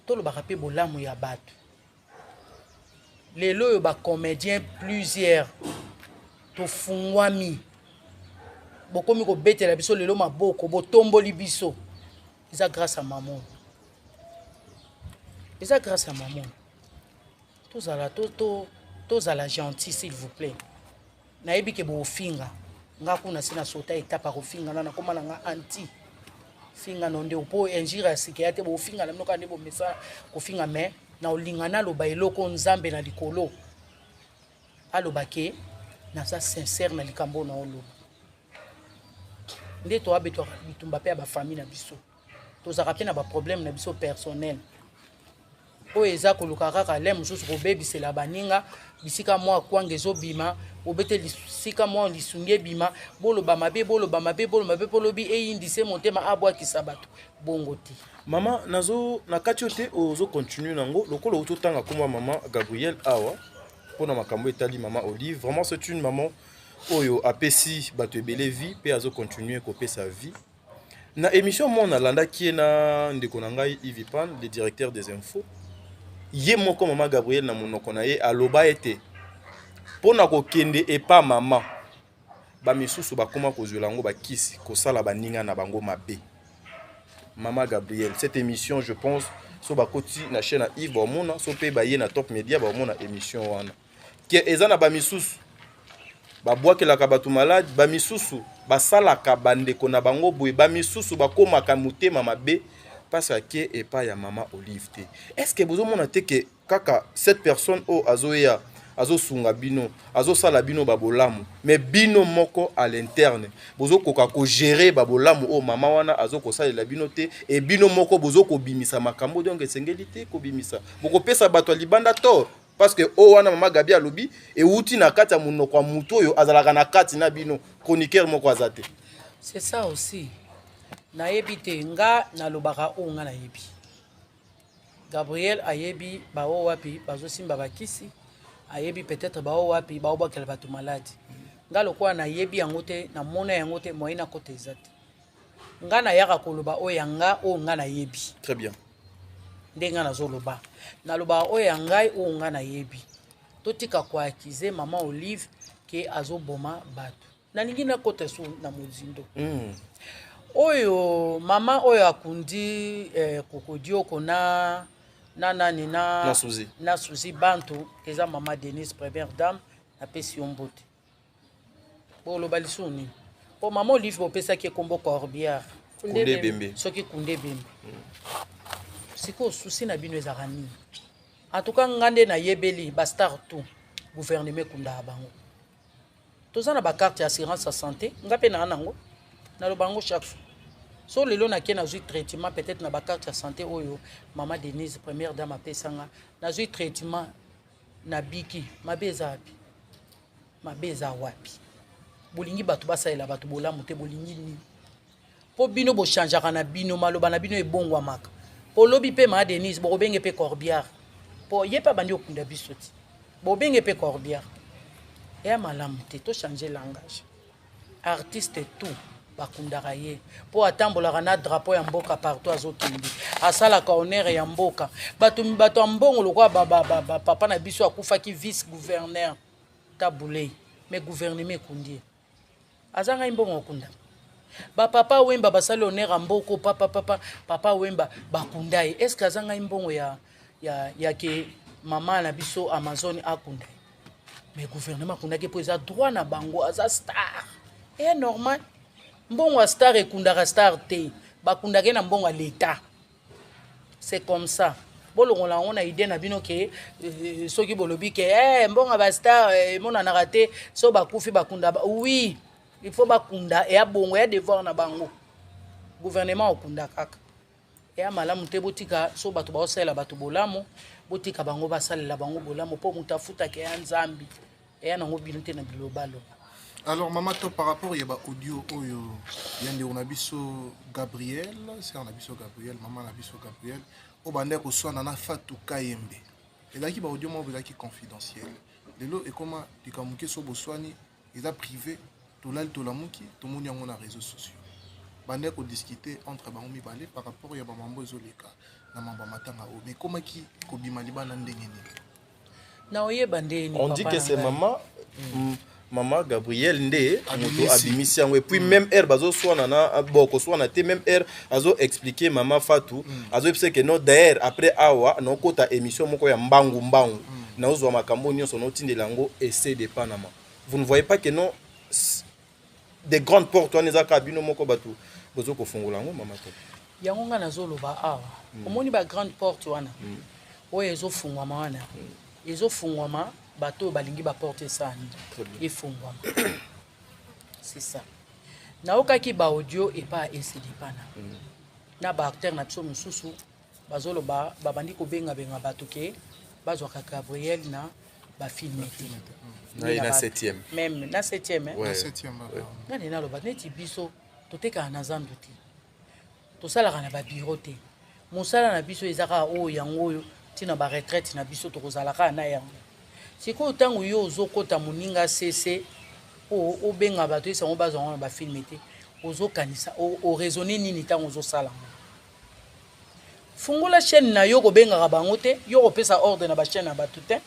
to lo bakape bolamu ya bato lelo yo ba comédien plusieurs to fungwami bokomi ko betela biso lelo maboko botomboli biso eza grâce à maman eza grâce à maman tozala tozala gentil s'il vous plaît nayebi ke bofinga nga kuna sina sota etapa kofinga na koma nga anti finga nonde po injira sikya te bofinga na mnoka ndebo mesa kofinga mais na olingana loba eloko nzambe na likolo alobake na sa sincère na likambo na oloba nde to abeto bitumba pe ba famille na biso tozaka pe na ba problème na biso personnel oyo eza koluka kaka le mosusu kobebisela baninga bisika mwa kwanga ezobima obete lisika mwa lisungi ebima boloba mabe polobi eyindise motema abwakisa bato bongo te. Mama nazo na kati yo te ozo continue nango lokolo ototanga komwa mama Gabrielle awa mpona makambo etali mama Olive. Vraiment c'est une maman oyo apesi bato ebele vie pe azo continuer kopesa vie. Na émission mo nalandaki na ndeko na ngai Yves Pan, le directeur des infos. Ye moko mama Gabrielle na monoko na ye aloba ete pona kokende epa mama ba misusu bakoma kozwela ngo bakisi kosala baninga na bango mabe. Mama Gabrielle, cette émission je pense so bakoti na chaîne na Yves Bomona so pe baye na Top Media ba mona émission wana ke eza na ba misusu ba bwakelaka bato malade ba misusu basalaka bandeko na bango boye ba misusu bakomaka motema mabe parce que epa ya mama Olive te. Est-ce que vous mona te que kaka cette personne o azoya azo sunga bino azo sala bino babolamu mais bino moko à l'interne bozo koka ko gérer babolamu o mama wana azo ko sala bino te et bino moko bozo ko bimisa makambo donc esengeli te ko bimisa boko pesa bato libanda to parce que o wana mama Gabi alobi et uti na kati ya munoko muto yo azalaka na kati na bino chroniqueur moko azate. C'est ça aussi na yebi te nga na lobaka o nga na yebi Gabriel ayebi ba o wapi bazo simba bakisi ayebi peut-être bao wapi bao bakela bato malade nga lokwa na yebi yango te na mona yango te moyena kote ezate nga na yaka koloba o yanga o nga na yebi. Très bien. Ndenga na zoloba na loba o yangai o nga na yebi totika kwa akize mama Olive ke azoboma bato na ningi na kote su na mozindo oyo mama oyo akundi kokodio kona nani na Suzy Bantu eza mama Denise première dame na pesi ombote bolo balisuni po mama Olive bopesa ki kombo Corbière Kunde Bembe soki Kunde Bembe siko souci na bino ezaka nini en tout cas ngande na yebeli ba star tout gouvernement kunda bango tozana ba carte d'assurance santé ngape na nango na lo bango chaque fois so lelo na kena zui traitement peut-être na ba carte de santé oyo mama Denise première dame apesanga na zui traitement na biki mabeza wapi bolingi bato basalela bato bolamu te bolingi ni po bino bo changeaka na bino maloba na bino ebongwa maka po lobi pe mama Denise bo benge pe Corbière po yepa bandi okunda biso ti bo benge pe Corbière ya malamu te to changer langage artiste tout bakundaka ye po atambolaka na drapeau ya mboka partout azokindi asalaka honneur ya mboka bato ya mbongo lokwa papa na biso akufaki vice gouverneur tabulei mais gouvernement ekundi azanga mbongo okunda papa wemba basali honneur ya mboko papa wemba bakunda ye est-ce que azanga mbongo ya ke mama na biso Amazon akunda mais gouvernement akundaki po eza droit na bango aza star et normal mbongo a star ekundaka star te bakundaka na mbongo a l'État. C'est comme ça bolongola on a idée na bino ke soki bolobi ke mbongo ba star mona na raté so bakufi bakunda oui il faut bakunda et abongo ya devoir na bango gouvernement okunda kaka et amalamu te botika so bato ba osela bato bolamu botika bango basalela bango bolamu po mutafuta ke ya nzambi et nango bino te na bilobalo. Alors maman toi par rapport à audio oyo yande on a biso Gabriel c'est on a biso Gabriel maman na biso Gabriel o bande ko so na Fatou Kayembe et là qui ba audio mo qui confidentiel lelo et comment dikamuke so boswani ils a privé to lal to lamuki to moni yango na réseaux sociaux bande ko discuter entre bango mibale par rapport à ba mambo ezoleka na mamba matanga o mais comment qui ko bima libana ndenge ni na oyeba ndeni on dit que c'est maman Gabrielle nde moto abimisi yango et puis même air bazo swana na boko swana te même air azo expliquer maman Fatou azo pese que no d'ailleurs après awa no kota émission moko ya mbangu na ozwa makambo nyonso no tindela ngo essaie de Panama. Vous ne voyez pas que non des grandes portes on les a kabino moko batu bozo ko fungola ngo maman to yango nga nazoloba awa omoni ba grande porte wana oyo ezofungwama wana ezofungwama bateau balingi ba porter sani et fungwa c'est ça na okaki ba audio et pas essayer pana na ba acteur na biso mususu bazoloba babandi kobenga benga bato ke bazwaka Gabriel na bafilme na 7e même na 7e ouais. Na 7e ngani naloba neti biso totekaka na zandu te tosalaka na babiro te mosala na biso ezaka oyo yango oyo ntina baretraite na biso tokozalaka na yango sikoyo ntango yo ozokota moninga sese obenga bato esango bazwango na bafilme te ozokanisa oraisonne nini ntango ozosala ngo fungola chaîne na yo kobengaka bango te yo kopesa ordre na bachaîne na bato te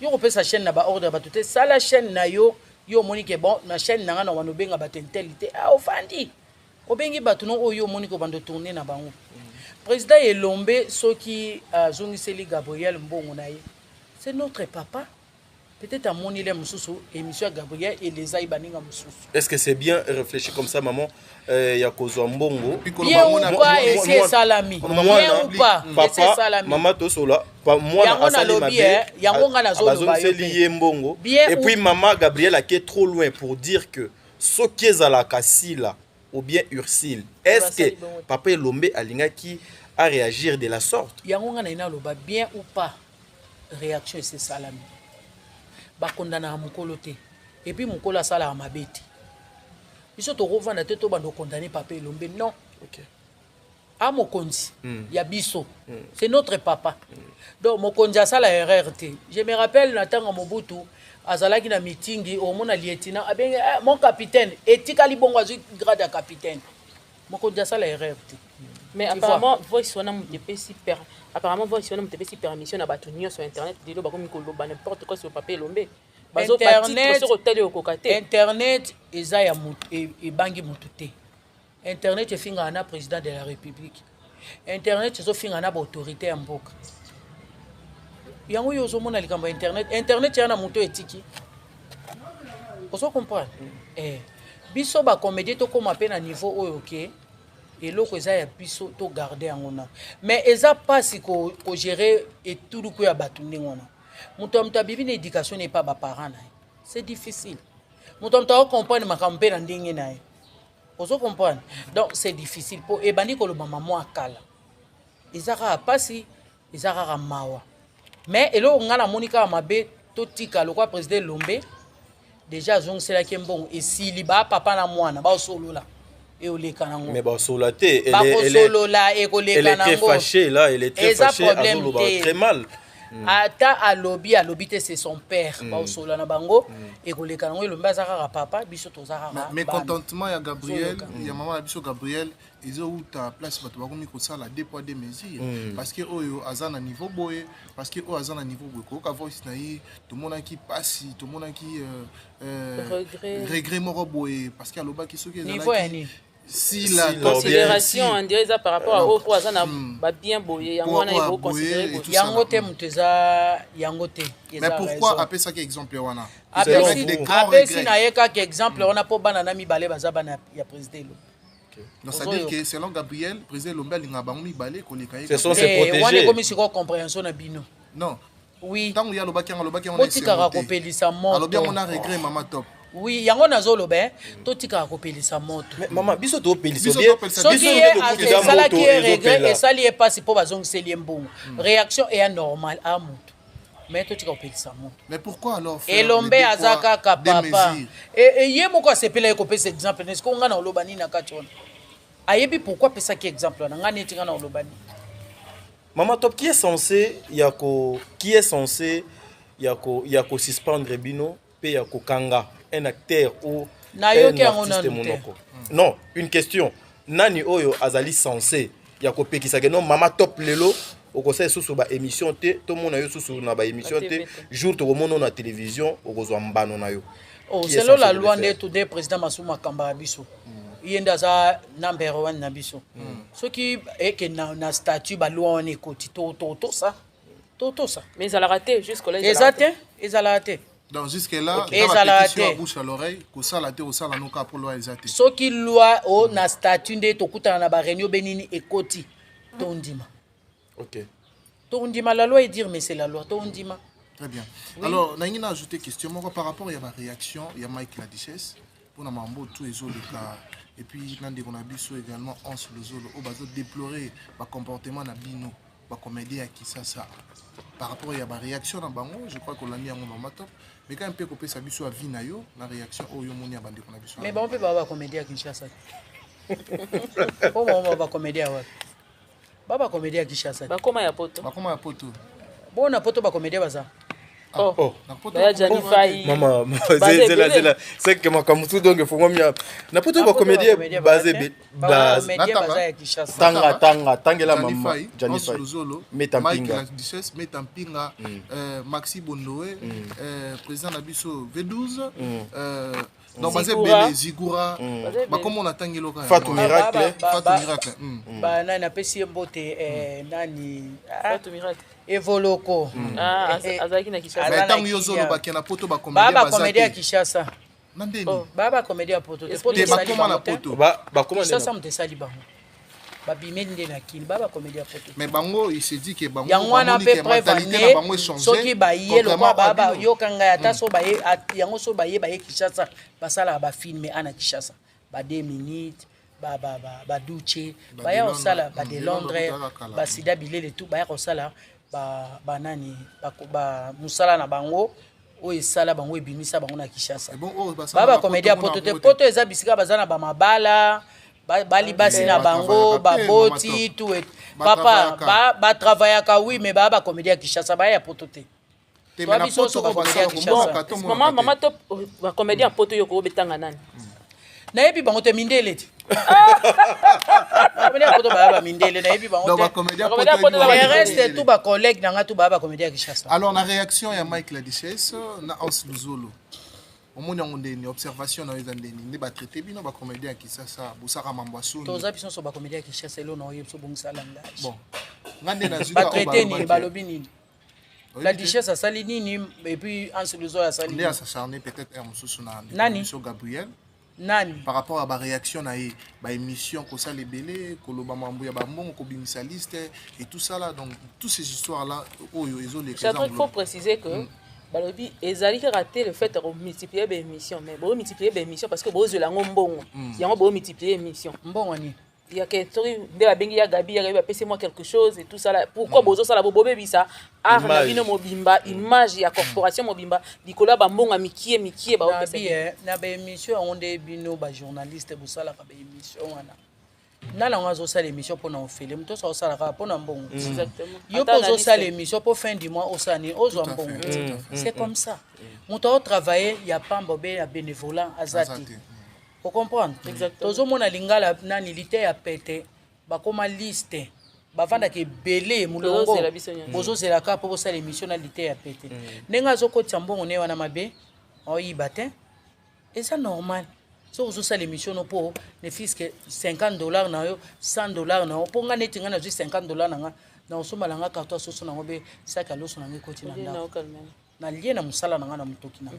yo kopesa chaîne na baordre na bato te sala chaîne na yo yo omoni ke bon na chaîne na nga na wana obenga bato intelite ofandi obengi bato no oyo omoni ko bando tourner na bango président Elombe soki azongiseli Gabriel mbongo na ye c'est notre papa peut-être à mon île Moussou, émission Gabriel et les Aïbaninga Moussou. Est-ce que c'est bien réfléchi comme ça, maman? Yakozo Mbongo. Bien ou pas, et c'est salami. Bien ou pas, et c'est salami. Maman Tosola, moi, et puis maman Gabriel a qui est trop loin pour dire que ce qui est à la Kassila ou bien Ursule, est-ce que papa Elombe Alinga qui a réagir de la sorte? Yangonga na loba bien ou pas, réaction et c'est salami. Bakondana na mukolo te et puis mukolo asala ya mabeti biso tokovanda te to bando condamner papa Elombe non OK a mokonzi ya biso c'est notre papa donc mokonzi asala erreur te je me rappelle na tanga Mobutu azalaki na meeting au mona lieutenant abenge mon capitaine etikali bongo azui grade ya capitaine mokonzi asala erreur te mais apparemment voice wana mutepesi apparemment voice wana mutepesi permission na bato nyonso sur internet dilo bakomi koloba n'importe quoi sur papier Elombe bazo internet sur hôtel okokate internet eza ya bangi mutu te internet efinga na président de la république internet ezofinga na ba autorité ya mboka yango yo ozomona likambo internet yana mutu etiki ozo comprendre biso ba comédie to koma pe na niveau oyo ke eloko eza ya biso to garder yango na mais eza pasi ko gérer etuluku ya bato ndenge wana mutu abibi na éducation n'est pas ba parents na c'est difficile mutu amta comprendre makambo pe na ndenge na ye ozo comprendre donc c'est difficile po ebandi ko loba maman akala eza ka pasi eza ka mawa mais eloko ngana monika mabe to tika lokwa président Elombe déjà zongela kembongo esili ba papa na mwana ba osolola. Mais bon, Solaté, elle est très fâchée là, elle est très fâchée, très mal. Ata alobi c'est son père. Baosola na bango et koleka nango Elombe azaka papa biso tozaka. Mais contentement ya Gabriel, ya maman biso Gabriel, ils ont eu ta place bato bakomi ko sala deux poids deux mesures parce que oyo azana niveau boye parce que oyo azana niveau boye ko voice na yi tout monde qui passe, tout monde qui regret moko boye parce que aloba ki soki niveau ni si la considération en dirait ça par rapport à au azana ba bien boye yango wana il faut considérer yango te muteza yango te. Mais pourquoi appeler ça exemple wana? Après si na yeka exemple wana po bana na mibale bazaba na ya président. Donc ça veut dire que selon Gabriel, président Elombe alinga bango mibale koleka ye. C'est son se protéger. Wana comme si ko compréhension na bino. Non. Oui. Tant que ya lobaki on botika kopelisa moto. Alors bien on a regret maman top. Oui, yango nazoloba to tika kopelisa moto. Mais maman biso to pelisa bien. Soki sala ki regret et sali e passe po bazongiseli mbongo. Réaction est normale à moto. Mais to tika kopelisa moto. Mais pourquoi alors Elombe azaka ka papa. Et yemoko sepela ko pesa exemple n'est-ce qu'on ngana olobani na kachona. Ayebi pourquoi pesa ki exemple na ngani tinga na olobani. Maman top qui est censé yako suspendre bino pe yako kanga un acteur ou un artiste monoko. Non, une question. Nani oyo azali censé yako pekisa que non maman top lelo okosai susu ba émission te to mona yo susu na ba émission te jour to mona na télévision okozwa mbano na yo. Oh, selon la loi de tout des président Massouma Kamba biso. Yenda za number 1 na biso. Ce qui est que na statut ba loi on écoute to ça. Mais ils ont raté jusqu'à là. Ils ont raté. Donc jusque là, ils ont raté. Bouche à l'oreille, que ça la terre au sala no ka pour loi ils raté. Ce qui loi o na statut de to kuta na ba réunion benini ekoti tondima. OK. Tondima la loi est dire mais c'est la loi tondima. Très bien. Oui. Alors, na ngina ajouter question par rapport à la réaction, il y a Mike la Duchesse pour na mambo tout les autres et puis nandeko na biso également Hans Lozolo au bazo déplorer ba comportement na bino ba comédie à Kisasa par rapport à la réaction dans bango je crois qu'on l'a mis en Mama Top mais quand un peu coupé sa biso à vie na yo la réaction au yo moni abandé qu'on a biso mais bon peut pas comédie à Kinshasa comment on va comédie à baba comédie à Kinshasa ba koma ya poto bon na poto ba comédie baza oh ya Janifai mama zela c'est que moi comme tout donc il faut moi na poto ba comédie basé baza ya Kinshasa tangela mama Janifai Lozolo metampinga metampinga Maxi Bondoé président na biso V12 donc basé belé Zigura ba comme on attend loka Fatou Miracle ba na pesi mbote nani Fatou Miracle Evoloko azaki na Kinshasa mais tant yo zolo ba kena poto ba comédie baba comédie à Kinshasa nandeni baba comédie à poto te ba comment na poto ba comment Kinshasa mtesali bango babimende na kili baba comédie à poto mais bango il se dit que bango yango wana pe prévané soki baye lokwa baba yokanga ata so baye yango so baye Kinshasa basala ba filme ana Kinshasa ba 2 minutes ba Duce baya osala ba de Londres ba Sida Bilele tout baya osala ba nani ba musala na bango o esala bango ebimisa bango na Kinshasa baba comédie à poto te poto eza bisika bazana ba mabala bali basi na bango baboti tout et papa ba travaillaka oui mais ba comédie à Kinshasa ba ya poto te toi biso so ba comédie à Kinshasa mama top ba comédie à poto yoko betanga nani nayebi bango te mindele ti comédie à poto ba mindele nayebi bango te comédie à poto le reste tout ba collègue nanga tout ba comédie à Kinshasa alors la réaction ya Mike la Duchesse na Hans Lozolo omoni yango ndeni observation na eza ndeni nde batraité bino bacomédie ya Kisasa bosaka mambo asoni toza biso so bacomédie ya Kinshasa elo na oyebi so bongisa langage bon ngande na zuka batraité nini balobi nini la Duchesse asali nini et puis Hans Lozolo asali nde asacharné peut-être un mosusu na nani Gabriel nani par rapport à ba réaction na ye ba émission ko ça les belé ko lo ba mambo ya ba mbongo ko bimisa liste et tout ça là donc toutes ces histoires là oyo ezo les exemples il faut préciser que balobi ezali ka rater le fait de multiplier des émissions mais bo multiplier des émissions parce que bo zo la ngombongo yango bo multiplier émissions mbongo ni il y a quelque chose de la bengi ya Gabi ya pese moi quelque chose et tout ça là pourquoi bozo ça la bobe bisa art na bino mobimba image ya corporation mobimba dikola ba mbonga mikie ba pese na ba émission onde bino ba journaliste bo sala ka ba émission wana na la ngazo sala émission pour na ofele mto so sala ka pour na mbongo exactement yo pozo sala émission pour fin du mois osani ozo mbongo c'est comme ça mto travailler ya pamba be ya bénévolat azati. Vous comprenez? Exactement. Tozo mona lingala nani lite ya pete bakoma liste bavanda ke belé mulongo bozo zela ka po sala émission na lite ya pete nenga zokotsa mbongo ne wana mabe oyiba te et ça normal so ozo sala émission no po ne fiske $50 na yo $100 na yo po nga neti nga na $50 na nga na osoma langa karto soso na ngobe saka loso na ngekoti na nda na lié na musala na nga na mutoki na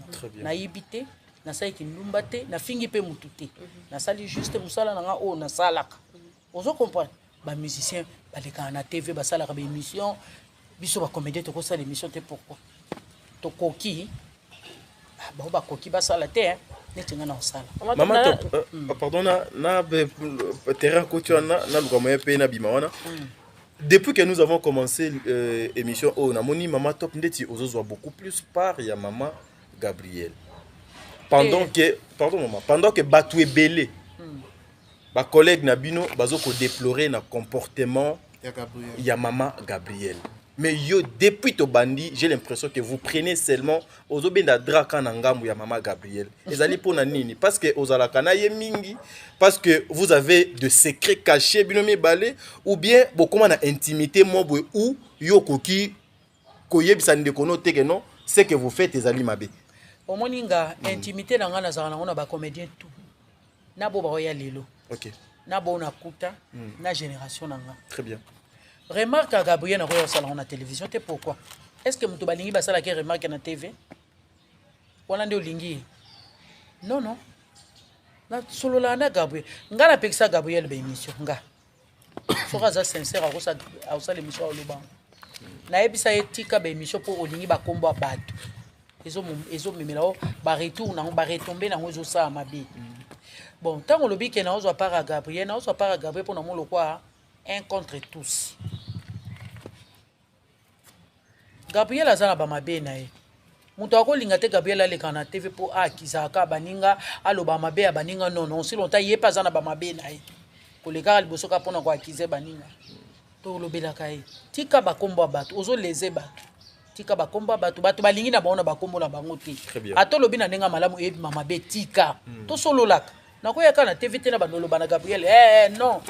na yibite na saiki ndumba te na fingi pe mutu te na sali juste musala nanga o na salaka ozo comprendre ba musicien baleka na TV basala ka ba émission biso ba comédien to ko sala émission te pourquoi to koki ba koki basala te neti nga na osala mama pardon na terrain ko tu na luka moyen pe na bima wana depuis que nous avons commencé émission o na moni mama top ndeti ozo beaucoup plus par ya mama Gabriel pendant que Batou est belé, ma collègue Nabino bazoko déplorer na comportement ya maman Gabriel. Mais yo depuis to bandi, j'ai l'impression que vous prenez seulement aux obenda draka nangamu ya maman Gabriel. Et allez pour nini parce que aux alakana ye mingi parce que vous avez de secrets cachés binomi balé ou bien beaucoup na intimité mobwe ou yo koki koyebisa ndekono te que non, c'est que vous faites les alimabe. Au moninga intimité na ngana za na ba comédien tout na bo ba ya lelo OK na bo na kuta na génération na nga très bien remarque à Gabriel na ko sala na télévision te pourquoi est-ce que mutu balingi basala ke remarque na TV wala ndio lingi non na solo la na Gabriel ngana pekisa Gabriel ba émission nga soka za sincère ko sa l'émission au Luban na ebisa etika ba émission pour olingi ba kombo bato ezo memela ba retour na ba retomber na ozo sa mabe bon tant on lobi ke na ozo para Gabriel pour na mo lokwa un contre tous. Gabriel azana ba mabe na ye. Mutu akolinga te Gabriel aleka na TV po akizaka baninga aloba mabe ya baninga non si longtemps ye pas azana ba mabe na ye. Koleka liboso ka pona ko akize baninga. To lobelaka ye. Tika bakombo bato ozo leze bato. Tika bakombo bato balingi na baona bakombo na bango te. Ato lobi na ndenga malamu e mabe tika. To sololaka. Na ko yaka na TV te na banoloba na Gabriel non.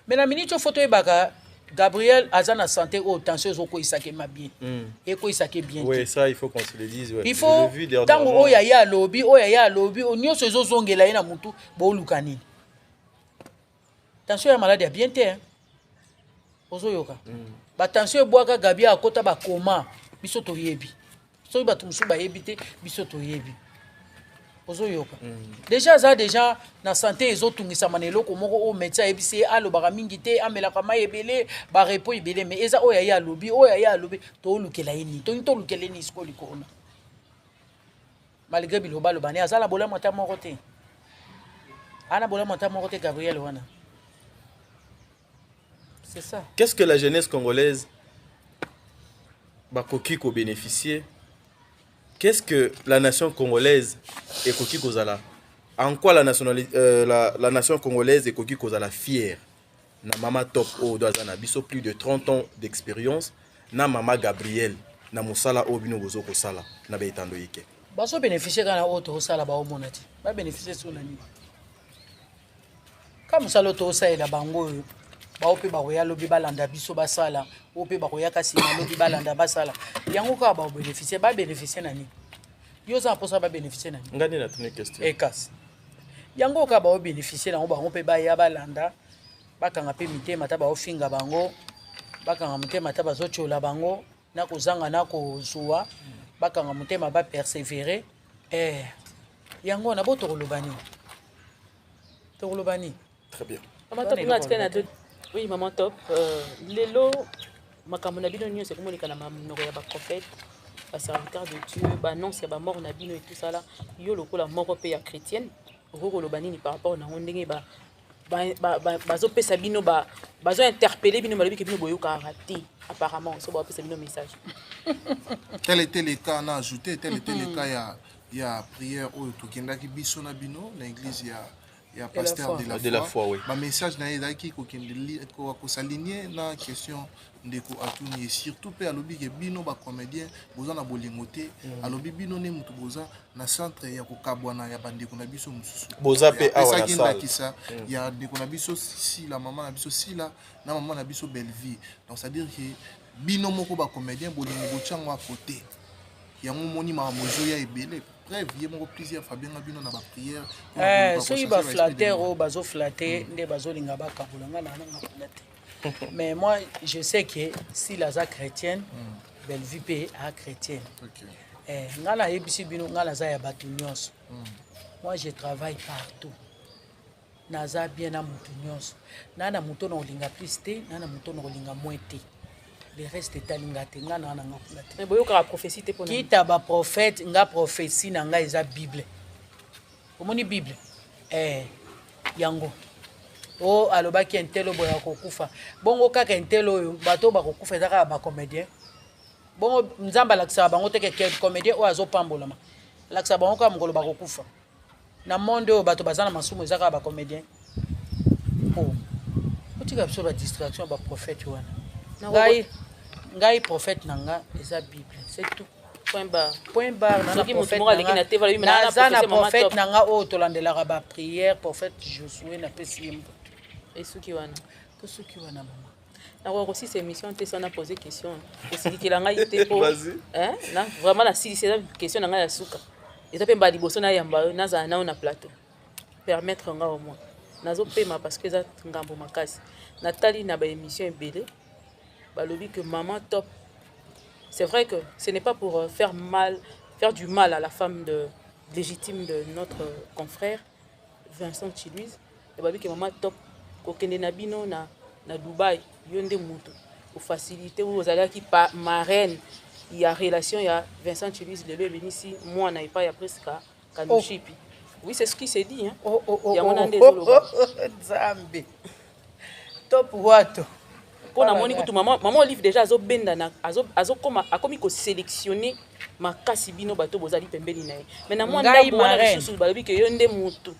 Mais na minute photo e baka Gabriel azana santé ou tension zoko isake ma bien. Et ko isake bien. Oui, ça il faut qu'on se le dise. Ouais. Il faut tango oya lobby onyoso ezo zongela ina mutu bo lukani. Tension ya malade ya bien te hein. Ozo yoka. Ba tension ebwaka Gabi akota ba koma biso to yebi. So ba tumsu ba yebi te biso to yebi. Ozo yoka. Déjà na santé ezotungisa manelo ko moko o médecin ebisi alobaka mingi te amelaka mai ebele ba repo ebele mais eza oya ya lobi to lukela ini to lukela ni skoli kona. Malgré biloba lobane azala bola mata moko te. Ana bola mata moko te Gabriel wana. C'est ça. Qu'est-ce que la jeunesse congolaise bakoki ko bénéficier? Qu'est-ce que la nation congolaise est koki kozala? En quoi la nation congolaise est koki kozala fière? Na mama top o doazana biso plus de 30 ans d'expérience na mama Gabriel na musala o bino bozo ko sala na beitando yike. Baso bénéficier kana o to sala ba o monati. Ba bénéficier sur nani? Comme ça lo to sala bango ba ope ba roya lobi balanda biso basala ope ba roya kasi na lobi balanda basala yango ka ba bénéficier nani yo za posa ba bénéficier nani ngani na tune question ekasi yango ka ba bénéficier na ba ope ba ya balanda bakanga pe mitema ta ba ofinga bango bakanga mitema ta bazo chola bango na kozanga na kozuwa bakanga mitema ba persévérer yango na boto kolobani très bien. Oui, maman top. Lelo, makambo na bino nyo c'est comme les na monoko ya ba prophète, ba serviteur de Dieu, ba annonce ya ba mort na bino et tout ça là. Yo lokola moko pe ya chrétienne, roko lobani ni par rapport na ndenge bazo pesa bino bazo interpeller bino balobi ke bino boyo ka raté apparemment so ba pesa bino message. Tel était le cas, on a ajouté, tel était le cas il y a prière au Tokendaki biso na bino na église il y a pasteur de la foi oui. Ma message na ezaki ko s'aligner na question ndeko atuni et surtout pe alobi ke bino ba comédien boza na bolingote alobi bino ne mutu boza na centre ya ko kabwana ya bandeko na biso mususu boza pe awa na salle kisa ya ndeko na biso si la maman na biso si la na maman na biso belle vie donc ça veut dire que bino moko ba comédien bolingo chango à côté ya moni ma mozo ya ebele bref il y a plusieurs Fabien Abino na ba prière so il va flatter ou bazo flatter nde bazo linga ba kabulanga na flatter mais moi je sais que si la za chrétienne belle vie pe a chrétienne ngala ebisi bino ngala za ya batu nyonso moi je travaille partout naza bien na mutu nyonso na mutu na olinga plus te na mutu na olinga moins te. Le reste est alingate nga na nga kulate. Mais boyo ka prophétie te pona. Kita ba prophète nga prophétie na nga eza Bible. Omoni Bible. Yango. O alobaki entelo boya kokufa. Bongo kaka entelo bato ba kokufa ezaka ba comédien. Bongo nzamba lakisa bango te ke comédien o azo pambola ma. Lakisa bango ka mongolo ba kokufa. Na monde o bato bazana masumu ezaka ba comédien. Oh. Otika biso ba distraction ba prophète wana. Ngai prophète nanga eza Bible c'est tout point barre na prophète nanga o tolandelaka ba prière prophète Josué na pesi et suki wana mama na aussi ces émissions te sana poser question aussi ki langa ite po hein na vraiment la si c'est question nanga ya suka eza pe mbali boso na yamba na za na plateau permettre nga au moins nazo pema parce que za ngambo makasi natali na ba émission ebele balobi que maman top. C'est vrai que ce n'est pas pour faire du mal à la femme légitime de notre confrère Vincent Chiluise. Et balobi que maman top kokende na bino na Dubaï yonde mutu pour faciliter aux allez qui marraine il y a relation il y a Vincent Chiluise le benisi moi na pas ya presque kanoshipi Oui, c'est ce qui s'est dit. Hein. Oh, Il y a un des Zoloba. Zambi. Top Wato. Pour la moni kutu maman Olive déjà azo benda na azo koma akomi ko sélectionner makasi bino bato bozali pembeni na ye. Mais na moi ndambo wana susu balobi ke yo nde mutu.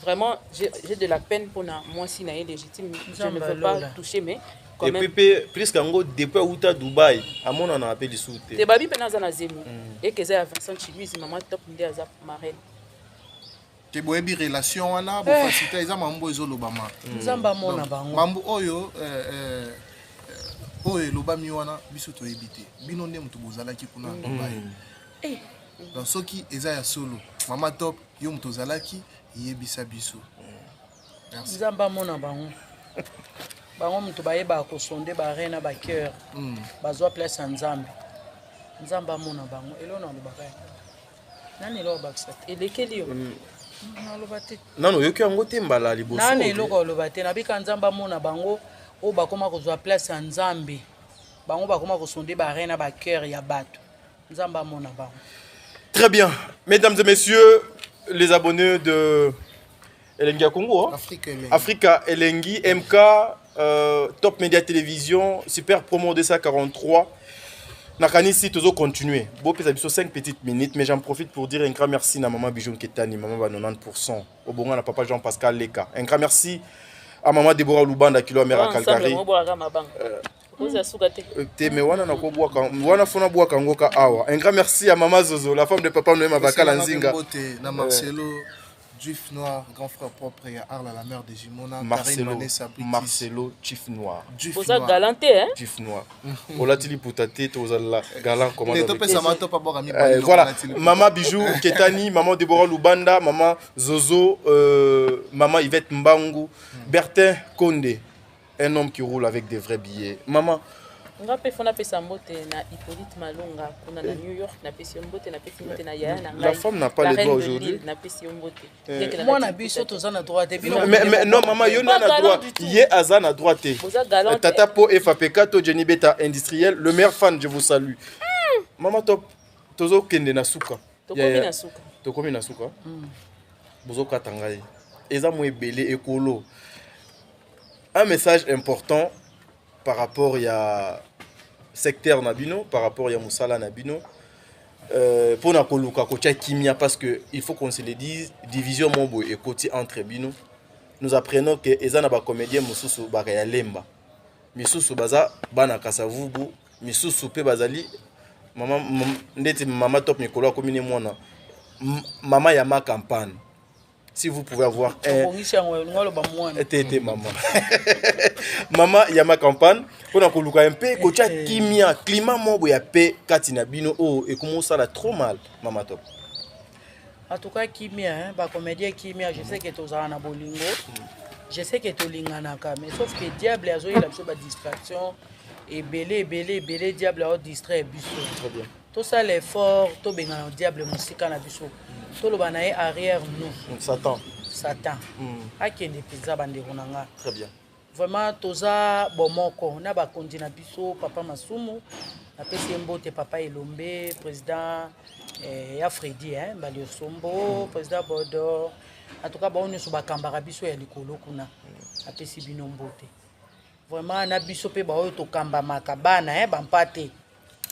Vraiment j'ai de la peine pour moi si na ye légitime. Je ne veux pas toucher mais quand même. Et puis plus qu'ango depuis outa Dubaï, à mon on a appelé du soute. Te babi pena za na zemi. Et que za Vincent Chiluizi maman top ndé aza marraine. Te boyebi relation wana bo faciliter eza mambo ezoloba ma. Nzamba mona bango. Mambo oyo oyo lobami wana biso toyebi te. Bino nde mutu bozalaki kuna Dubaï. Donc soki eza ya solo, mama top yo mutu ozalaki yebisa biso. Merci. Nzamba mona bango. Bango mutu bayeba ko sonde ba reine ba cœur. Bazwa place en Nzambe. Nzamba mona bango elona lobaka. Nani lo baksa. Elekeli yo. Non, yoki yango te mbala liboso. Nani eloko loba te na bika Nzamba mona bango o bakoma kozwa place en Nzambe. Bango bakoma ko sonde ba reine ba cœur ya bato. Nzamba mona bango. Très bien. Mesdames et messieurs, les abonnés de Elengi à Congo, hein? Africa Elengi, MK, Top Media Télévision, Super Promo de 43. Nakanisi toujours continuer. Bon, ça 5 petites minutes, mais j'en profite pour dire un grand merci à maman Bijou Ketani, maman 90%. Au bon à papa Jean-Pascal Leka. Un grand merci à maman Deborah Lubanda qui l'a mère à Calgary. Un grand merci à maman Zozo, la femme de papa Noé Mavaka Lanzinga. Marcelo, Juif Noir, grand frère propre et Arla, la mère de Jimona. Marcelo, Juif Noir. Vous êtes galanté, hein? Juif Noir. Olatili Poutate, Tozala, galant comment. Voilà, maman Bijou Ketani, maman Deborah Lubanda, maman Zozo, maman Yvette Mbangu, Bertin Konde, un homme qui roule avec des vrais billets. Maman. Nga pe fona pe sambote na Hippolyte Malonga kuna na New York na pesi mbote na pesi mbote na Yaya na la femme n'a pas les droits aujourd'hui. Na pesi mbote. Moi na biso tozana droit te. Mais non maman yo na droit. Yé azana droit te. Tata po FAPK to Jenny Beta industriel, le meilleur fan, je vous salue. Maman top tozo kende na suka. Tokomi na suka. Tokomi na suka. Bozo katangai. Eza mo ebele ekolo. Un message important par rapport à secteur Nabino, par rapport à Moussala Nabino, pour na koluka kocha kimia parce que il faut qu'on se le dise, division mombo et côté entre Bino. Nous apprenons que ezana ba comédien mususu ba ya lemba. Misusu baza bana kasavubu, misusu pe bazali mama ndeti mama top Nicolas komine mwana. Mama ya ma campagne. Si vous pouvez avoir un maman. Maman Yama campagne pour na koluka un peu kocha kimia climat mobo ya pe katina bino oh et comment ça la trop mal maman top. En tout cas kimia hein ba comédien kimia je sais que tozana na bolingo. Je sais que tolinganaka mais sauf que diable azo yela biso ba distraction et belé diable a distrait biso. Très bien. Tout ça l'effort to benga diable musika na biso. Tout le banaye arrière nous. Satan. Akende pizza bande ronanga. Très bien. Vraiment toza bomoko na ba kondi na biso papa Masumu na pesi mbote papa Elombe président ya Freddy hein Bali Sombo président Bodo en tout cas ba on so ba kambara biso ya likolo kuna na pesi bino mbote. Vraiment na biso pe ba o to kamba makabana hein ba mpate.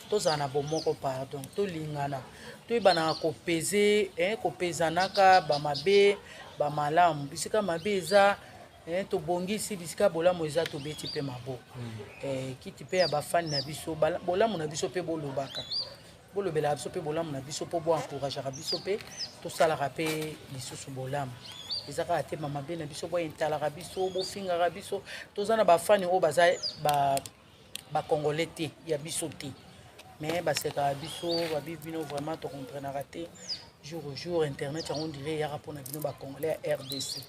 Toza na bomoko pardon to lingana. To bana ko peser hein ko pezanaka ba mabe ba malamu bisika mabe eza to bongisi bisika bolamu eza to beti pe mabo kiti pe ya ba fan na biso bolamu na biso pe bolobaka bolobela biso pe bolamu na biso po bo encourager biso pe to sala pe lisusu bolamu ezaka te mama be na biso bo intala biso bo finga biso tozana ba fan o baza ba congolais te ya biso te mais ba seka biso ba bibino vraiment to comprendre raté jour au jour internet on dirait ya rapona bino ba congolais RDC.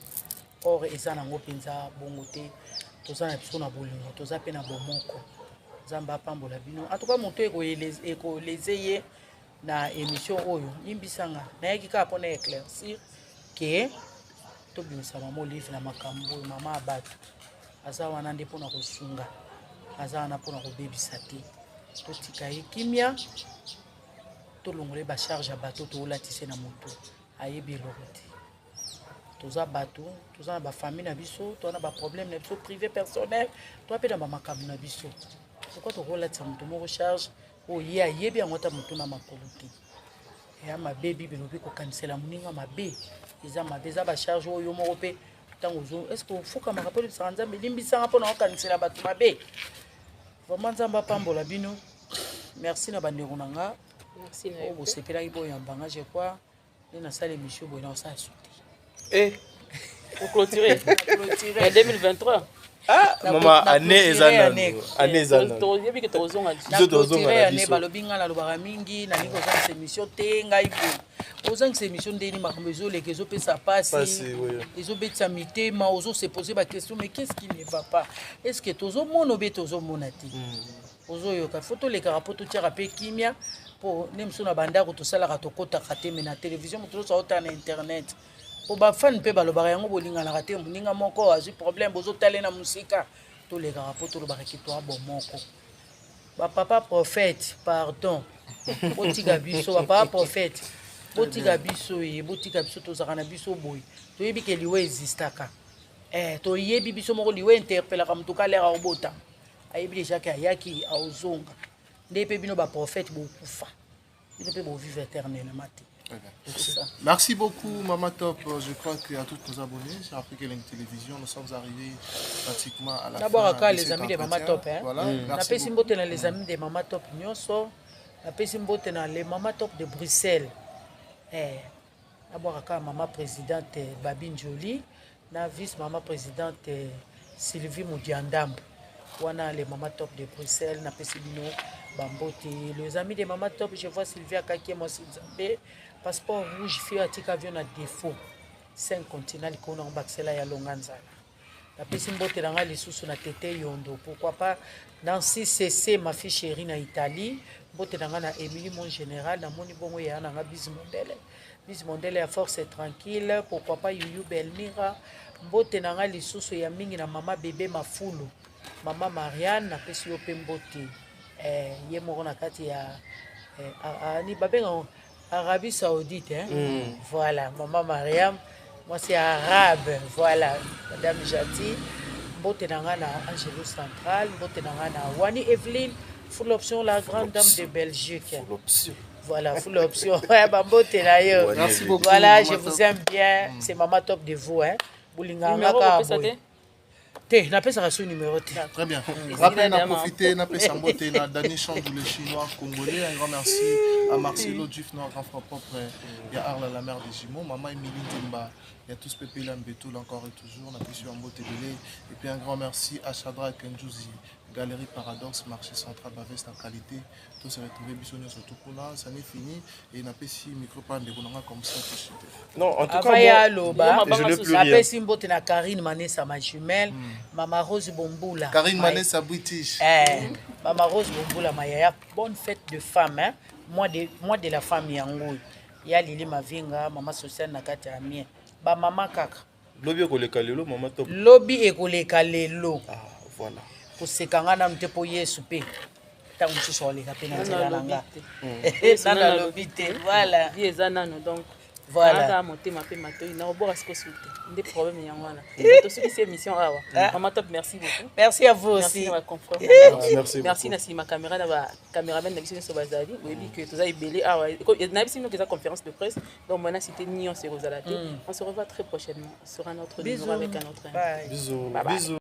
Or eza nango penza bongo te toza na biso na bolingo toza pe na bomoko zamba pambola bino en tout cas moto eko lezeye na émission oyo yimbisanga na yaki ka pona éclaircir que to bimisa mama Olive na makambo mama abatu aza wana nde pona kosunga aza wana pona kobebisa te to tika kimia to longole ba charge ya bato to latise na moto ayebi eloko te toza bato toza na bafamille na biso toza na baproblème na biso privé personnel toza mpe na bamakambo na biso pourkui tokolatisa moto moko charge oyo ye ayebi yango ata moto na makolo te eya mabe bibelobi kokanisela moninga mabe eza mabe eza bacharge oyo moko mpe ntango ozo estce ofukamaka mpo lebisaka nzambe elimbisanga mpo na kokanisela bato mabe vraiment nzambe apambola bino merci na bandeko na nga oyo bosepelaki boyambanga je crois nde nasala émission boye na osala suti Pour clôturer. En 2023. Ah, maman, année ezanano. Année ezanano. Il y a que tu na clôturer année balobi nga nalobaka mingi nalingi kozangisa émission te ngai boye ozangisa émission ndeni makambo ezoleka ezopesa pasi ezobetisa mitema ozosepose baquestion mais qu'est-ce qui ne va pas est ce que tozomona obe tozomona te ozoyoka fo tolekaka mpo totiaka mpe kimia mpo nde mosu na bandako tosalaka tokotaka te me na télévision moto tosa otala na internet po bafani mpe balobaka yango bolinganaka te moninga moko azwi problème bozotale na mosika tolekaka mpo tolobaka kitwa bo moko bapapa prophète pardon botika biso bapapa prophète botika biso ye botika biso tozaka na biso boye toyebi ke liwe existaka toyebi biso moko liwe interpelaka moto kalera obota ayebi déjà ke ayaki aozonga nde mpe bino baprophète bokufa bino mpe bovivre éternellement te. Merci beaucoup, Maman Top. Je crois qu'à tous nos abonnés sur Afrique Télévision, nous sommes arrivés pratiquement à la d'abord, fin. les amis de Maman Top. Voilà. Merci beaucoup. Les amis de Maman Top Nyonso. Merci beaucoup les Maman Top de Bruxelles. D'abord, Maman Présidente Babine Jolie, la vice-maman Présidente Sylvie Moudiandam. Voilà les Maman Top de Bruxelles. Merci beaucoup. Bambote. Les amis de Maman Top, je vois Sylvia Kaki, moi Zambé. Passeport rouge, fait un avion à défaut. 5 continents, les qu'on a en ya Longanzala. La personne botte dans les sous na tete yondo. Pourquoi pas dans 6cc, ma fille chérie na Italie. Botte dans na Émilie, mon général, dans mon bon ya na Biz Mondele. Biz Mondele à force tranquille. Pourquoi pas Yuyu Belmira. Botte dans les sous ya mingi na maman bébé Mafulu. Maman Marianne, na pesi yo pembote. Ye moko na kati ya ni babenga Arabie Saoudite, hein? Voilà, Maman Mariam, moi c'est arabe, voilà, Madame Jati, Botenangana Angelo Central, Botenangana Wani Evelyne, full option, la grande dame de Belgique. Full option. Voilà, full option. Merci beaucoup. Voilà, je vous aime bien, c'est Maman Top de vous, hein? Boulinganga T, n'a pas sa numéro T. Très bien. Rappelez, n'a profité, n'a pas sa beauté, n'a Dani Chandou, le chinois congolais. Un grand merci à Marcelo Duf, notre grand frère propre. Il y a Arla, la mère des jumeaux. Maman Emilie Timba. Il y a tous Pépé Lambetou, encore et toujours. On a pu en beauté de lait. Et puis un grand merci à Chadra Kenjouzi. Galerie Paradoxe, marché central, Bavest en qualité. Tout se retrouvé Bissonio sur tout là, ça n'est fini. Et n'a pas si micro-pan de Gonanga comme ça. Non, en tout cas, moi, je ne plus rien. Si mbote na Karine Manessa, ma jumelle, Maman Rose Bomboula. Karine Manessa, British. Maman Rose Bomboula, ma yaya, bonne fête de femme, hein. Moi de la famille Yango. Il y a Lili Mavinga, Maman Sociale Nakati Amien. Ba Maman Kaka. Lobby ekoleka lelo, Maman Top. Lobby ekoleka lelo. Ah, voilà. Pour se kangana mte po yesu pe ta msusu oleka pe na nzela nanga na lobby te voilà vie ezanano donc voilà ata motema pe matoi na obora siko sulte ndé problème ya wana to soki c'est émission awa Maman Top merci beaucoup merci à vous aussi merci na sima caméra na ba cameraman na biso so bazali oyebi que toza ebele awa na biso no keza conférence de presse donc maintenant c'était Nyon c'est Rosalate on se revoit très prochainement sur un autre numéro avec un autre bisous bisous.